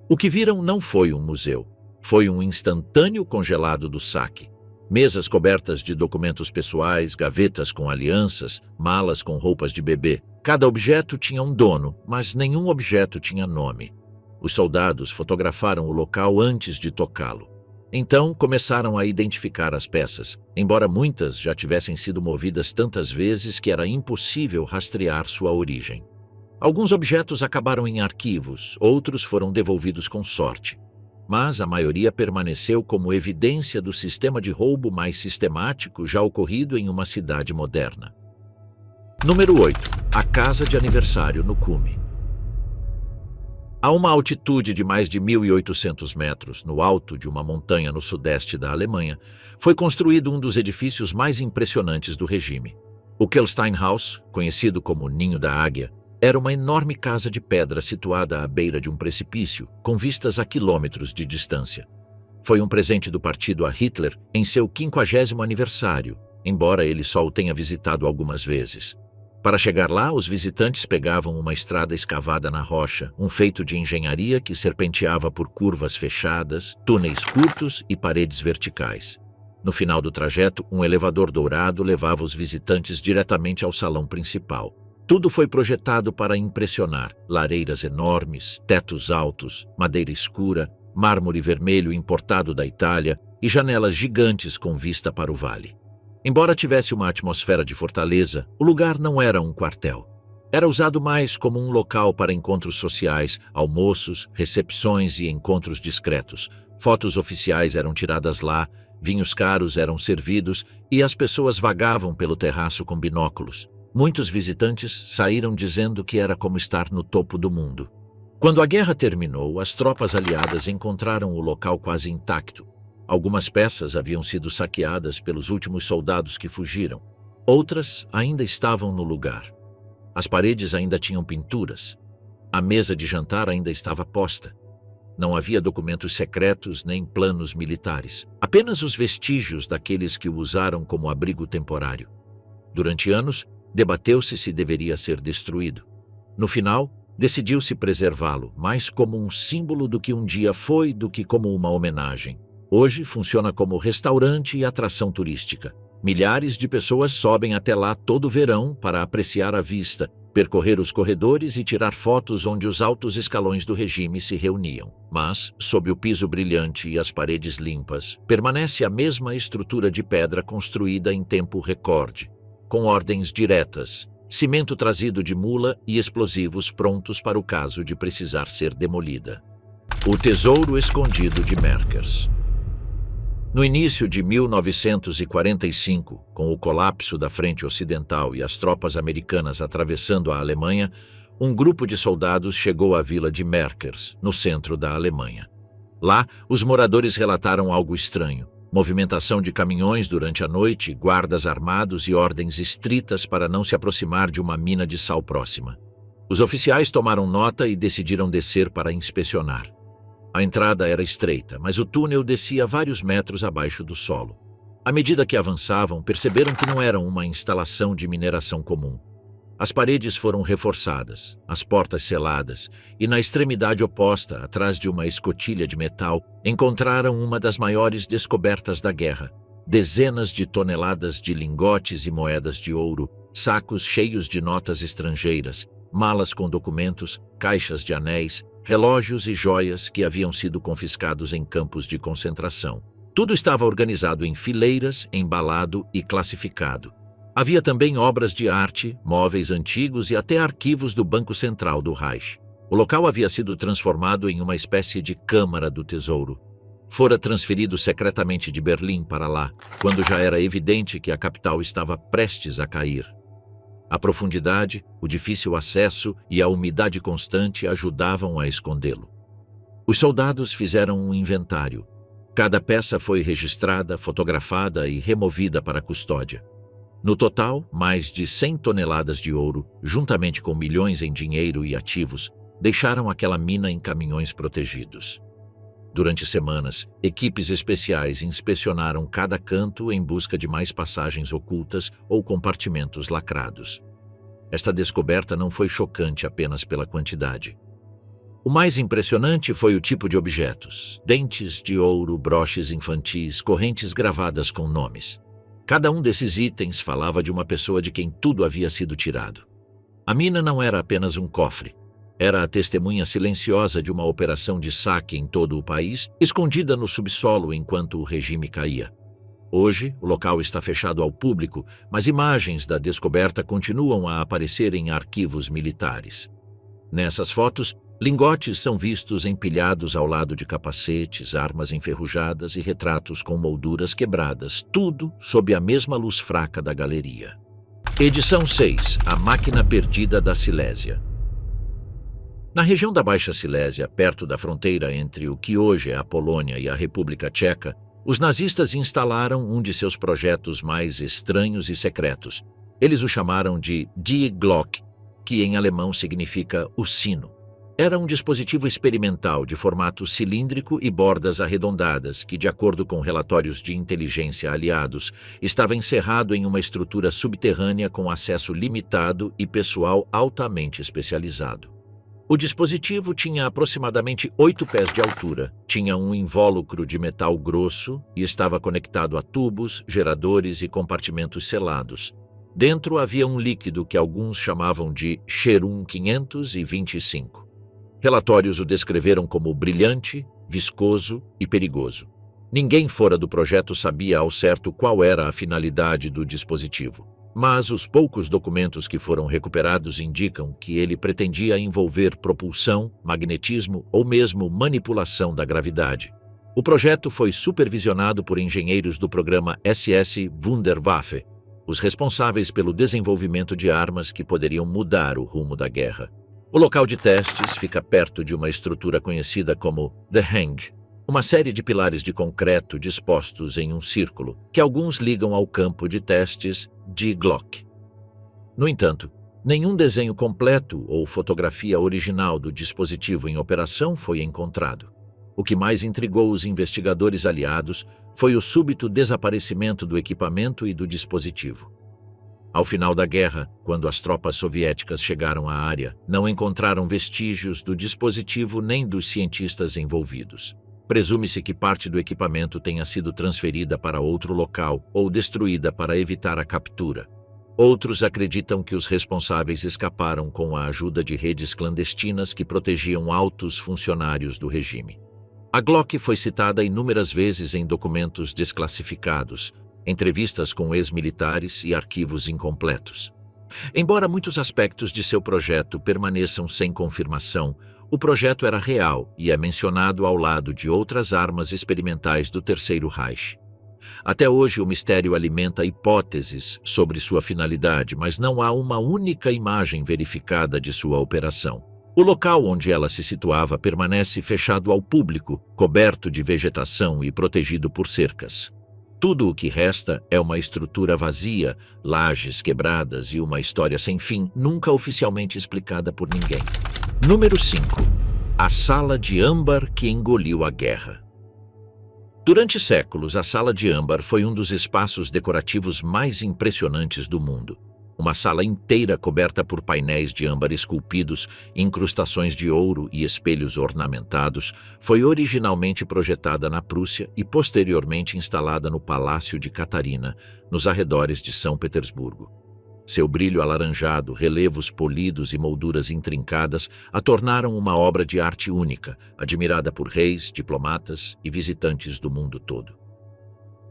O que viram não foi um museu, foi um instantâneo congelado do saque. Mesas cobertas de documentos pessoais, gavetas com alianças, malas com roupas de bebê. Cada objeto tinha um dono, mas nenhum objeto tinha nome. Os soldados fotografaram o local antes de tocá-lo. Então começaram a identificar as peças, embora muitas já tivessem sido movidas tantas vezes que era impossível rastrear sua origem. Alguns objetos acabaram em arquivos, outros foram devolvidos com sorte. Mas a maioria permaneceu como evidência do sistema de roubo mais sistemático já ocorrido em uma cidade moderna. Número 8. A casa de aniversário no cume. A uma altitude de mais de 1.800 metros, no alto de uma montanha no sudeste da Alemanha, foi construído um dos edifícios mais impressionantes do regime. O Kelsteinhaus, conhecido como Ninho da Águia, era uma enorme casa de pedra situada à beira de um precipício, com vistas a quilômetros de distância. Foi um presente do partido a Hitler em seu 50º aniversário, embora ele só o tenha visitado algumas vezes. Para chegar lá, os visitantes pegavam uma estrada escavada na rocha, um feito de engenharia que serpenteava por curvas fechadas, túneis curtos e paredes verticais. No final do trajeto, um elevador dourado levava os visitantes diretamente ao salão principal. Tudo foi projetado para impressionar: lareiras enormes, tetos altos, madeira escura, mármore vermelho importado da Itália e janelas gigantes com vista para o vale. Embora tivesse uma atmosfera de fortaleza, o lugar não era um quartel. Era usado mais como um local para encontros sociais, almoços, recepções e encontros discretos. Fotos oficiais eram tiradas lá, vinhos caros eram servidos e as pessoas vagavam pelo terraço com binóculos. Muitos visitantes saíram dizendo que era como estar no topo do mundo. Quando a guerra terminou, as tropas aliadas encontraram o local quase intacto. Algumas peças haviam sido saqueadas pelos últimos soldados que fugiram. Outras ainda estavam no lugar. As paredes ainda tinham pinturas. A mesa de jantar ainda estava posta. Não havia documentos secretos nem planos militares. Apenas os vestígios daqueles que o usaram como abrigo temporário. Durante anos, debateu-se se deveria ser destruído. No final, decidiu-se preservá-lo, mais como um símbolo do que um dia foi do que como uma homenagem. Hoje funciona como restaurante e atração turística. Milhares de pessoas sobem até lá todo verão para apreciar a vista, percorrer os corredores e tirar fotos onde os altos escalões do regime se reuniam. Mas, sob o piso brilhante e as paredes limpas, permanece a mesma estrutura de pedra construída em tempo recorde. com ordens diretas, cimento trazido de mula e explosivos prontos para o caso de precisar ser demolida. O tesouro escondido de Merkers. No início de 1945, com o colapso da frente ocidental e as tropas americanas atravessando a Alemanha, um grupo de soldados chegou à vila de Merkers, no centro da Alemanha. Lá, os moradores relataram algo estranho: movimentação de caminhões durante a noite, guardas armados e ordens estritas para não se aproximar de uma mina de sal próxima. Os oficiais tomaram nota e decidiram descer para inspecionar. A entrada era estreita, mas o túnel descia vários metros abaixo do solo. À medida que avançavam, perceberam que não era uma instalação de mineração comum. As paredes foram reforçadas, as portas seladas, e na extremidade oposta, atrás de uma escotilha de metal, encontraram uma das maiores descobertas da guerra: dezenas de toneladas de lingotes e moedas de ouro, sacos cheios de notas estrangeiras, malas com documentos, caixas de anéis, relógios e joias que haviam sido confiscados em campos de concentração. Tudo estava organizado em fileiras, embalado e classificado. Havia também obras de arte, móveis antigos e até arquivos do Banco Central do Reich. O local havia sido transformado em uma espécie de Câmara do Tesouro. Fora transferido secretamente de Berlim para lá, quando já era evidente que a capital estava prestes a cair. A profundidade, o difícil acesso e a umidade constante ajudavam a escondê-lo. Os soldados fizeram um inventário. Cada peça foi registrada, fotografada e removida para custódia. No total, mais de 100 toneladas de ouro, juntamente com milhões em dinheiro e ativos, deixaram aquela mina em caminhões protegidos. Durante semanas, equipes especiais inspecionaram cada canto em busca de mais passagens ocultas ou compartimentos lacrados. Esta descoberta não foi chocante apenas pela quantidade. O mais impressionante foi o tipo de objetos: dentes de ouro, broches infantis, correntes gravadas com nomes. Cada um desses itens falava de uma pessoa de quem tudo havia sido tirado. A mina não era apenas um cofre. Era a testemunha silenciosa de uma operação de saque em todo o país, escondida no subsolo enquanto o regime caía. Hoje, o local está fechado ao público, mas imagens da descoberta continuam a aparecer em arquivos militares. Nessas fotos, lingotes são vistos empilhados ao lado de capacetes, armas enferrujadas e retratos com molduras quebradas, tudo sob a mesma luz fraca da galeria. Edição 6. A máquina perdida da Silésia. Na região da Baixa Silésia, perto da fronteira entre o que hoje é a Polônia e a República Tcheca, os nazistas instalaram um de seus projetos mais estranhos e secretos. Eles o chamaram de Die Glock, que em alemão significa o sino. Era um dispositivo experimental de formato cilíndrico e bordas arredondadas que, de acordo com relatórios de inteligência aliados, estava encerrado em uma estrutura subterrânea com acesso limitado e pessoal altamente especializado. O dispositivo tinha aproximadamente 8 pés de altura, tinha um invólucro de metal grosso e estava conectado a tubos, geradores e compartimentos selados. Dentro havia um líquido que alguns chamavam de Xerum 525. Relatórios o descreveram como brilhante, viscoso e perigoso. Ninguém fora do projeto sabia ao certo qual era a finalidade do dispositivo. Mas os poucos documentos que foram recuperados indicam que ele pretendia envolver propulsão, magnetismo ou mesmo manipulação da gravidade. O projeto foi supervisionado por engenheiros do programa SS Wunderwaffe, os responsáveis pelo desenvolvimento de armas que poderiam mudar o rumo da guerra. O local de testes fica perto de uma estrutura conhecida como The Hang, uma série de pilares de concreto dispostos em um círculo, que alguns ligam ao campo de testes Die Glock. No entanto, nenhum desenho completo ou fotografia original do dispositivo em operação foi encontrado. O que mais intrigou os investigadores aliados foi o súbito desaparecimento do equipamento e do dispositivo. Ao final da guerra, quando as tropas soviéticas chegaram à área, não encontraram vestígios do dispositivo nem dos cientistas envolvidos. Presume-se que parte do equipamento tenha sido transferida para outro local ou destruída para evitar a captura. Outros acreditam que os responsáveis escaparam com a ajuda de redes clandestinas que protegiam altos funcionários do regime. A Glock foi citada inúmeras vezes em documentos desclassificados, entrevistas com ex-militares e arquivos incompletos. Embora muitos aspectos de seu projeto permaneçam sem confirmação, o projeto era real e é mencionado ao lado de outras armas experimentais do Terceiro Reich. Até hoje, o mistério alimenta hipóteses sobre sua finalidade, mas não há uma única imagem verificada de sua operação. O local onde ela se situava permanece fechado ao público, coberto de vegetação e protegido por cercas. Tudo o que resta é uma estrutura vazia, lajes quebradas e uma história sem fim, nunca oficialmente explicada por ninguém. Número 5. A Sala de Âmbar que engoliu a guerra. Durante séculos, a Sala de Âmbar foi um dos espaços decorativos mais impressionantes do mundo. Uma sala inteira coberta por painéis de âmbar esculpidos, incrustações de ouro e espelhos ornamentados, foi originalmente projetada na Prússia e posteriormente instalada no Palácio de Catarina, nos arredores de São Petersburgo. Seu brilho alaranjado, relevos polidos e molduras intrincadas a tornaram uma obra de arte única, admirada por reis, diplomatas e visitantes do mundo todo.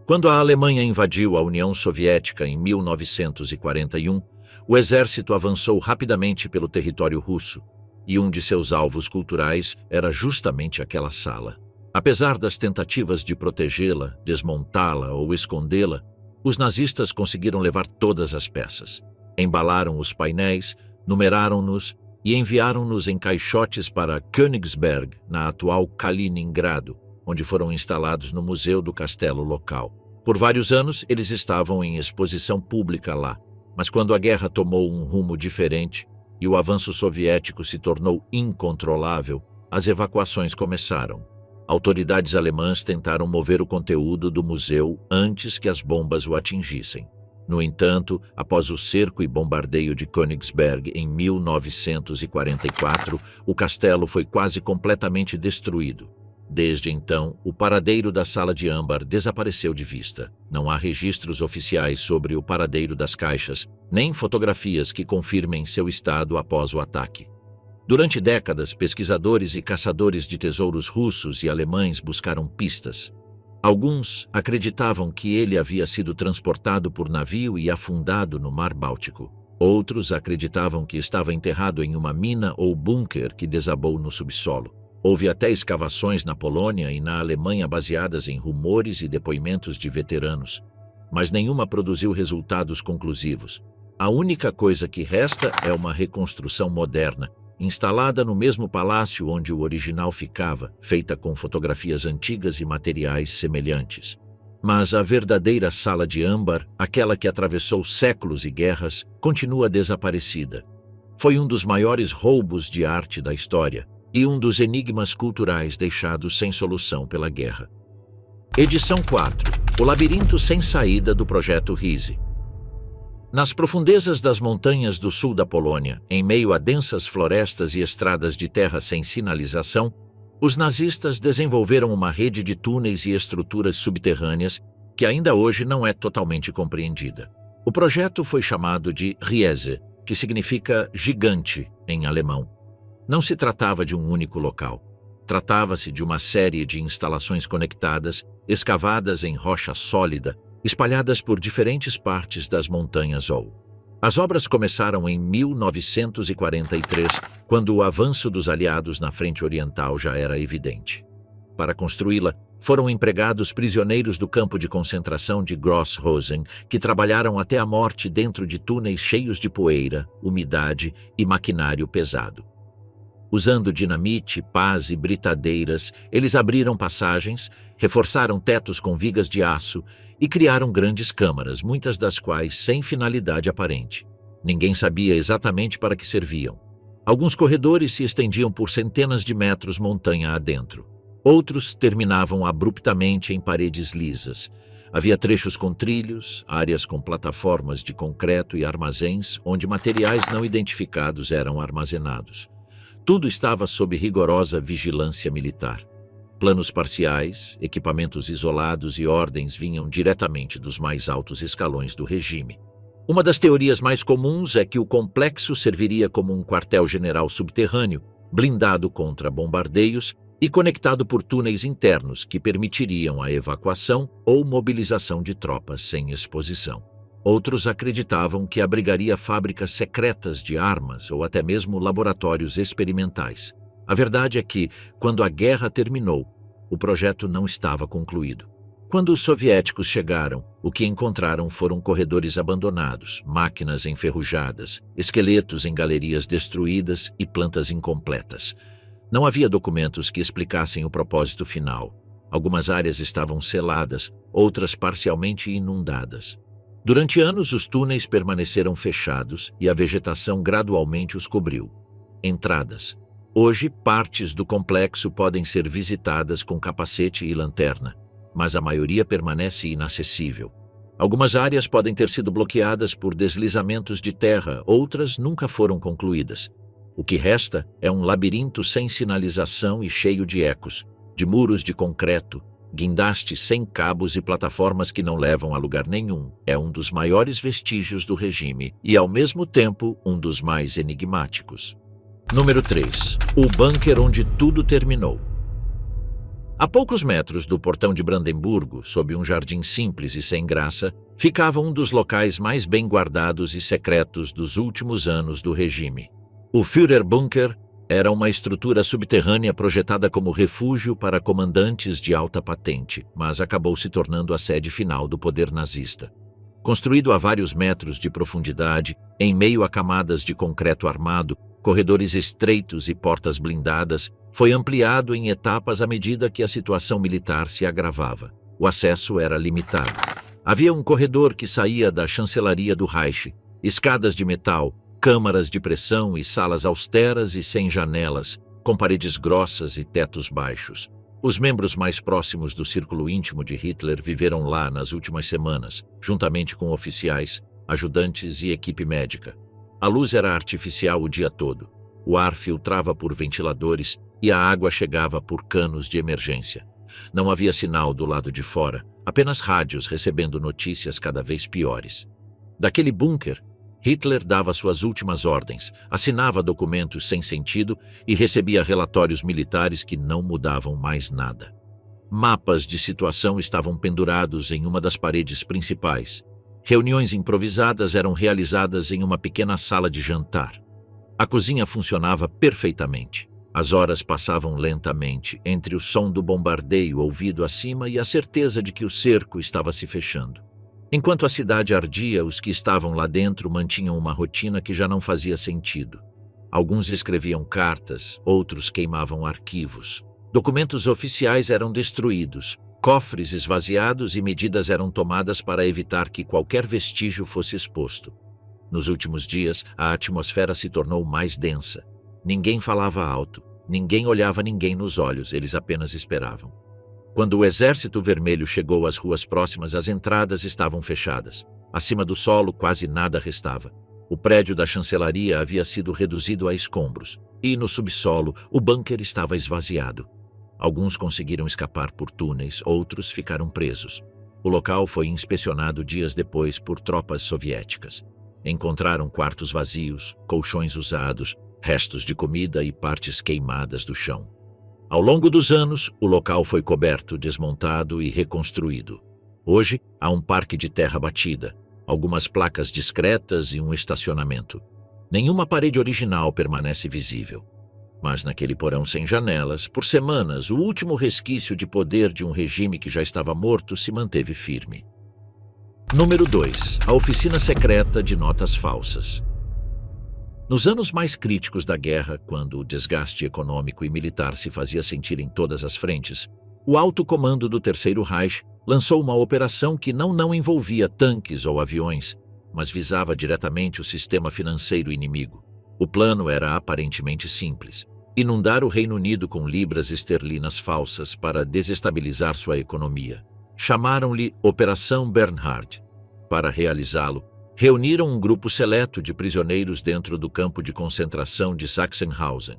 Quando a Alemanha invadiu a União Soviética em 1941, o exército avançou rapidamente pelo território russo, e um de seus alvos culturais era justamente aquela sala. Apesar das tentativas de protegê-la, desmontá-la ou escondê-la, os nazistas conseguiram levar todas as peças. Embalaram os painéis, numeraram-nos e enviaram-nos em caixotes para Königsberg, na atual Kaliningrado, onde foram instalados no museu do castelo local. Por vários anos, eles estavam em exposição pública lá, mas quando a guerra tomou um rumo diferente e o avanço soviético se tornou incontrolável, as evacuações começaram. Autoridades alemãs tentaram mover o conteúdo do museu antes que as bombas o atingissem. No entanto, após o cerco e bombardeio de Königsberg em 1944, o castelo foi quase completamente destruído. Desde então, o paradeiro da Sala de Âmbar desapareceu de vista. Não há registros oficiais sobre o paradeiro das caixas, nem fotografias que confirmem seu estado após o ataque. Durante décadas, pesquisadores e caçadores de tesouros russos e alemães buscaram pistas. Alguns acreditavam que ele havia sido transportado por navio e afundado no Mar Báltico. Outros acreditavam que estava enterrado em uma mina ou bunker que desabou no subsolo. Houve até escavações na Polônia e na Alemanha baseadas em rumores e depoimentos de veteranos, mas nenhuma produziu resultados conclusivos. A única coisa que resta é uma reconstrução moderna, instalada no mesmo palácio onde o original ficava, feita com fotografias antigas e materiais semelhantes. Mas a verdadeira Sala de Âmbar, aquela que atravessou séculos e guerras, continua desaparecida. Foi um dos maiores roubos de arte da história e um dos enigmas culturais deixados sem solução pela guerra. Edição 4. O labirinto sem saída do Projeto Rize. Nas profundezas das montanhas do sul da Polônia, em meio a densas florestas e estradas de terra sem sinalização, os nazistas desenvolveram uma rede de túneis e estruturas subterrâneas que ainda hoje não é totalmente compreendida. O projeto foi chamado de Riese, que significa gigante em alemão. Não se tratava de um único local. Tratava-se de uma série de instalações conectadas, escavadas em rocha sólida, espalhadas por diferentes partes das montanhas Ou. As obras começaram em 1943, quando o avanço dos aliados na frente oriental já era evidente. Para construí-la, foram empregados prisioneiros do campo de concentração de Grossrosen, que trabalharam até a morte dentro de túneis cheios de poeira, umidade e maquinário pesado. Usando dinamite, pás e britadeiras, eles abriram passagens, reforçaram tetos com vigas de aço e criaram grandes câmaras, muitas das quais sem finalidade aparente. Ninguém sabia exatamente para que serviam. Alguns corredores se estendiam por centenas de metros montanha adentro. Outros terminavam abruptamente em paredes lisas. Havia trechos com trilhos, áreas com plataformas de concreto e armazéns onde materiais não identificados eram armazenados. Tudo estava sob rigorosa vigilância militar. Planos parciais, equipamentos isolados e ordens vinham diretamente dos mais altos escalões do regime. Uma das teorias mais comuns é que o complexo serviria como um quartel-general subterrâneo, blindado contra bombardeios, e conectado por túneis internos que permitiriam a evacuação ou mobilização de tropas sem exposição. Outros acreditavam que abrigaria fábricas secretas de armas ou até mesmo laboratórios experimentais. A verdade é que, quando a guerra terminou, o projeto não estava concluído. Quando os soviéticos chegaram, o que encontraram foram corredores abandonados, máquinas enferrujadas, esqueletos em galerias destruídas e plantas incompletas. Não havia documentos que explicassem o propósito final. Algumas áreas estavam seladas, outras parcialmente inundadas. Durante anos, os túneis permaneceram fechados e a vegetação gradualmente os cobriu. Entradas. Hoje, partes do complexo podem ser visitadas com capacete e lanterna, mas a maioria permanece inacessível. Algumas áreas podem ter sido bloqueadas por deslizamentos de terra, outras nunca foram concluídas. O que resta é um labirinto sem sinalização e cheio de ecos, de muros de concreto, guindastes sem cabos e plataformas que não levam a lugar nenhum. É um dos maiores vestígios do regime e, ao mesmo tempo, um dos mais enigmáticos. Número 3. O bunker onde tudo terminou. A poucos metros do portão de Brandemburgo, sob um jardim simples e sem graça, ficava um dos locais mais bem guardados e secretos dos últimos anos do regime. O Führerbunker era uma estrutura subterrânea projetada como refúgio para comandantes de alta patente, mas acabou se tornando a sede final do poder nazista. Construído a vários metros de profundidade, em meio a camadas de concreto armado, corredores estreitos e portas blindadas, foi ampliado em etapas à medida que a situação militar se agravava. O acesso era limitado. Havia um corredor que saía da chancelaria do Reich, escadas de metal, câmaras de pressão e salas austeras e sem janelas, com paredes grossas e tetos baixos. Os membros mais próximos do círculo íntimo de Hitler viveram lá nas últimas semanas, juntamente com oficiais, ajudantes e equipe médica. A luz era artificial o dia todo. O ar filtrava por ventiladores e a água chegava por canos de emergência. Não havia sinal do lado de fora, apenas rádios recebendo notícias cada vez piores. Daquele bunker, Hitler dava suas últimas ordens, assinava documentos sem sentido e recebia relatórios militares que não mudavam mais nada. Mapas de situação estavam pendurados em uma das paredes principais. Reuniões improvisadas eram realizadas em uma pequena sala de jantar. A cozinha funcionava perfeitamente. As horas passavam lentamente, entre o som do bombardeio ouvido acima e a certeza de que o cerco estava se fechando. Enquanto a cidade ardia, os que estavam lá dentro mantinham uma rotina que já não fazia sentido. Alguns escreviam cartas, outros queimavam arquivos. Documentos oficiais eram destruídos, cofres esvaziados e medidas eram tomadas para evitar que qualquer vestígio fosse exposto. Nos últimos dias, a atmosfera se tornou mais densa. Ninguém falava alto, ninguém olhava ninguém nos olhos, eles apenas esperavam. Quando o Exército Vermelho chegou às ruas próximas, as entradas estavam fechadas. Acima do solo, quase nada restava. O prédio da chancelaria havia sido reduzido a escombros, e no subsolo, o bunker estava esvaziado. Alguns conseguiram escapar por túneis, outros ficaram presos. O local foi inspecionado dias depois por tropas soviéticas. Encontraram quartos vazios, colchões usados, restos de comida e partes queimadas do chão. Ao longo dos anos, o local foi coberto, desmontado e reconstruído. Hoje, há um parque de terra batida, algumas placas discretas e um estacionamento. Nenhuma parede original permanece visível. Mas naquele porão sem janelas, por semanas, o último resquício de poder de um regime que já estava morto se manteve firme. Número 2. A oficina secreta de notas falsas. Nos anos mais críticos da guerra, quando o desgaste econômico e militar se fazia sentir em todas as frentes, o alto comando do Terceiro Reich lançou uma operação que não envolvia tanques ou aviões, mas visava diretamente o sistema financeiro inimigo. O plano era aparentemente simples: inundar o Reino Unido com libras esterlinas falsas para desestabilizar sua economia. Chamaram-lhe Operação Bernhard. Para realizá-lo, reuniram um grupo seleto de prisioneiros dentro do campo de concentração de Sachsenhausen.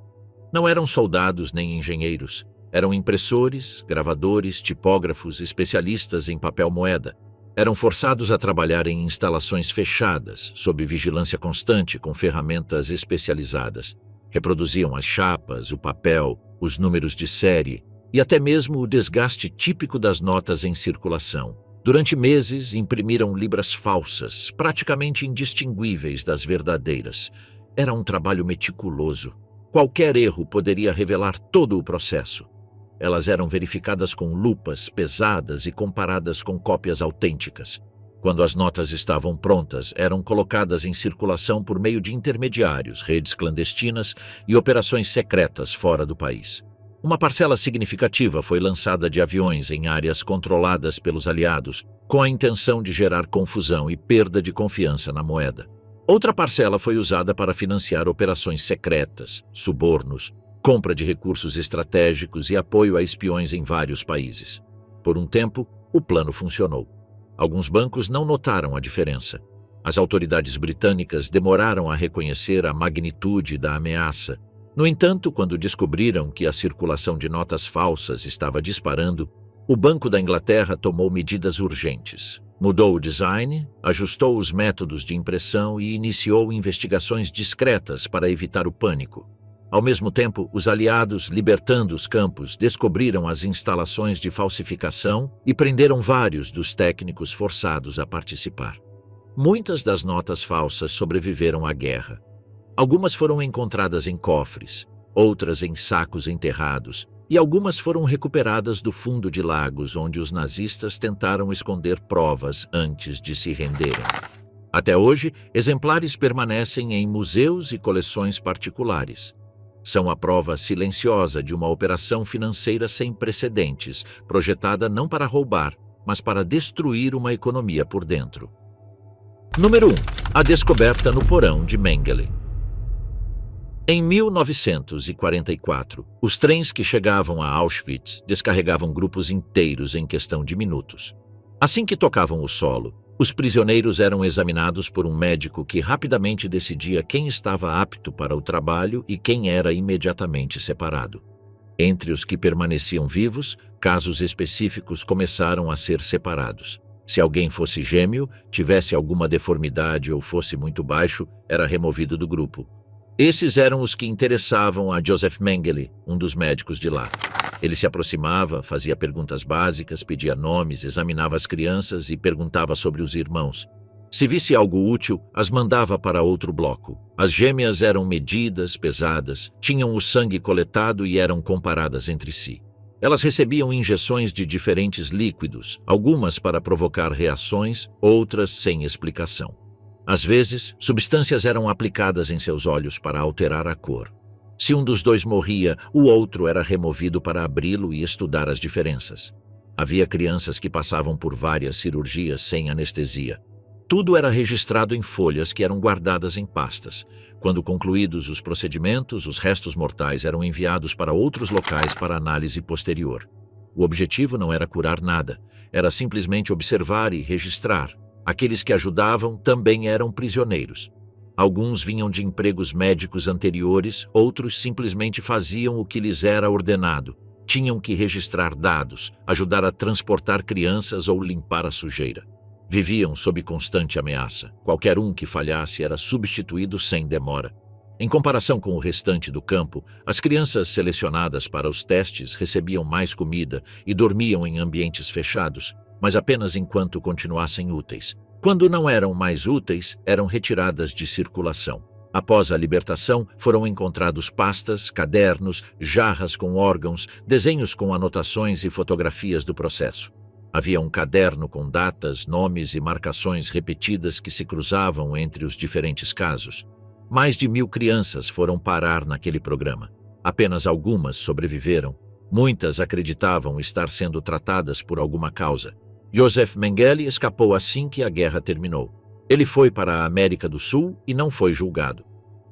Não eram soldados nem engenheiros, eram impressores, gravadores, tipógrafos, especialistas em papel-moeda. Eram forçados a trabalhar em instalações fechadas, sob vigilância constante, com ferramentas especializadas. Reproduziam as chapas, o papel, os números de série e até mesmo o desgaste típico das notas em circulação. Durante meses, imprimiram libras falsas, praticamente indistinguíveis das verdadeiras. Era um trabalho meticuloso. Qualquer erro poderia revelar todo o processo. Elas eram verificadas com lupas pesadas e comparadas com cópias autênticas. Quando as notas estavam prontas, eram colocadas em circulação por meio de intermediários, redes clandestinas e operações secretas fora do país. Uma parcela significativa foi lançada de aviões em áreas controladas pelos aliados, com a intenção de gerar confusão e perda de confiança na moeda. Outra parcela foi usada para financiar operações secretas, subornos, compra de recursos estratégicos e apoio a espiões em vários países. Por um tempo, o plano funcionou. Alguns bancos não notaram a diferença. As autoridades britânicas demoraram a reconhecer a magnitude da ameaça. No entanto, quando descobriram que a circulação de notas falsas estava disparando, o Banco da Inglaterra tomou medidas urgentes. Mudou o design, ajustou os métodos de impressão e iniciou investigações discretas para evitar o pânico. Ao mesmo tempo, os aliados, libertando os campos, descobriram as instalações de falsificação e prenderam vários dos técnicos forçados a participar. Muitas das notas falsas sobreviveram à guerra. Algumas foram encontradas em cofres, outras em sacos enterrados, e algumas foram recuperadas do fundo de lagos onde os nazistas tentaram esconder provas antes de se renderem. Até hoje, exemplares permanecem em museus e coleções particulares. São a prova silenciosa de uma operação financeira sem precedentes, projetada não para roubar, mas para destruir uma economia por dentro. Número 1. A descoberta no porão de Mengele. Em 1944, os trens que chegavam a Auschwitz descarregavam grupos inteiros em questão de minutos. Assim que tocavam o solo, os prisioneiros eram examinados por um médico que rapidamente decidia quem estava apto para o trabalho e quem era imediatamente separado. Entre os que permaneciam vivos, casos específicos começaram a ser separados. Se alguém fosse gêmeo, tivesse alguma deformidade ou fosse muito baixo, era removido do grupo. Esses eram os que interessavam a Joseph Mengele, um dos médicos de lá. Ele se aproximava, fazia perguntas básicas, pedia nomes, examinava as crianças e perguntava sobre os irmãos. Se visse algo útil, as mandava para outro bloco. As gêmeas eram medidas, pesadas, tinham o sangue coletado e eram comparadas entre si. Elas recebiam injeções de diferentes líquidos, algumas para provocar reações, outras sem explicação. Às vezes, substâncias eram aplicadas em seus olhos para alterar a cor. Se um dos dois morria, o outro era removido para abri-lo e estudar as diferenças. Havia crianças que passavam por várias cirurgias sem anestesia. Tudo era registrado em folhas que eram guardadas em pastas. Quando concluídos os procedimentos, os restos mortais eram enviados para outros locais para análise posterior. O objetivo não era curar nada, era simplesmente observar e registrar. Aqueles que ajudavam também eram prisioneiros. Alguns vinham de empregos médicos anteriores, outros simplesmente faziam o que lhes era ordenado. Tinham que registrar dados, ajudar a transportar crianças ou limpar a sujeira. Viviam sob constante ameaça. Qualquer um que falhasse era substituído sem demora. Em comparação com o restante do campo, as crianças selecionadas para os testes recebiam mais comida e dormiam em ambientes fechados, mas apenas enquanto continuassem úteis. Quando não eram mais úteis, eram retiradas de circulação. Após a libertação, foram encontrados pastas, cadernos, jarras com órgãos, desenhos com anotações e fotografias do processo. Havia um caderno com datas, nomes e marcações repetidas que se cruzavam entre os diferentes casos. Mais de 1000 crianças foram parar naquele programa. Apenas algumas sobreviveram. Muitas acreditavam estar sendo tratadas por alguma causa. Joseph Mengele escapou assim que a guerra terminou. Ele foi para a América do Sul e não foi julgado.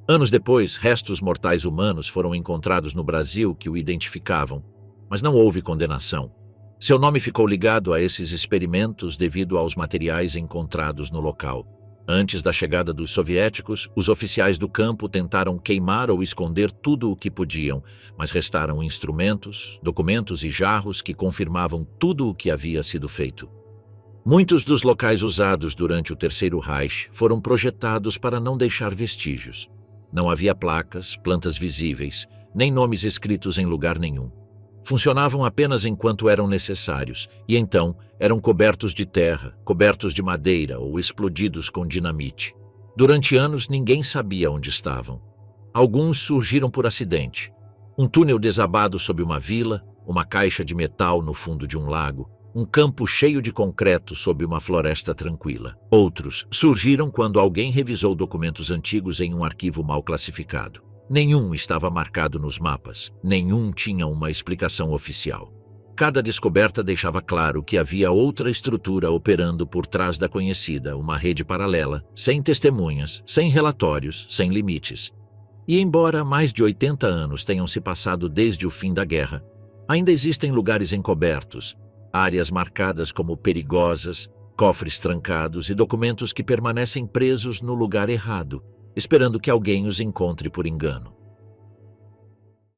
Anos depois, restos mortais humanos foram encontrados no Brasil que o identificavam, mas não houve condenação. Seu nome ficou ligado a esses experimentos devido aos materiais encontrados no local. Antes da chegada dos soviéticos, os oficiais do campo tentaram queimar ou esconder tudo o que podiam, mas restaram instrumentos, documentos e jarros que confirmavam tudo o que havia sido feito. Muitos dos locais usados durante o Terceiro Reich foram projetados para não deixar vestígios. Não havia placas, plantas visíveis, nem nomes escritos em lugar nenhum. Funcionavam apenas enquanto eram necessários, e então eram cobertos de terra, cobertos de madeira ou explodidos com dinamite. Durante anos, ninguém sabia onde estavam. Alguns surgiram por acidente. Um túnel desabado sob uma vila, uma caixa de metal no fundo de um lago, um campo cheio de concreto sob uma floresta tranquila. Outros surgiram quando alguém revisou documentos antigos em um arquivo mal classificado. Nenhum estava marcado nos mapas, nenhum tinha uma explicação oficial. Cada descoberta deixava claro que havia outra estrutura operando por trás da conhecida, uma rede paralela, sem testemunhas, sem relatórios, sem limites. E embora mais de 80 anos tenham se passado desde o fim da guerra, ainda existem lugares encobertos, áreas marcadas como perigosas, cofres trancados e documentos que permanecem presos no lugar errado, esperando que alguém os encontre por engano.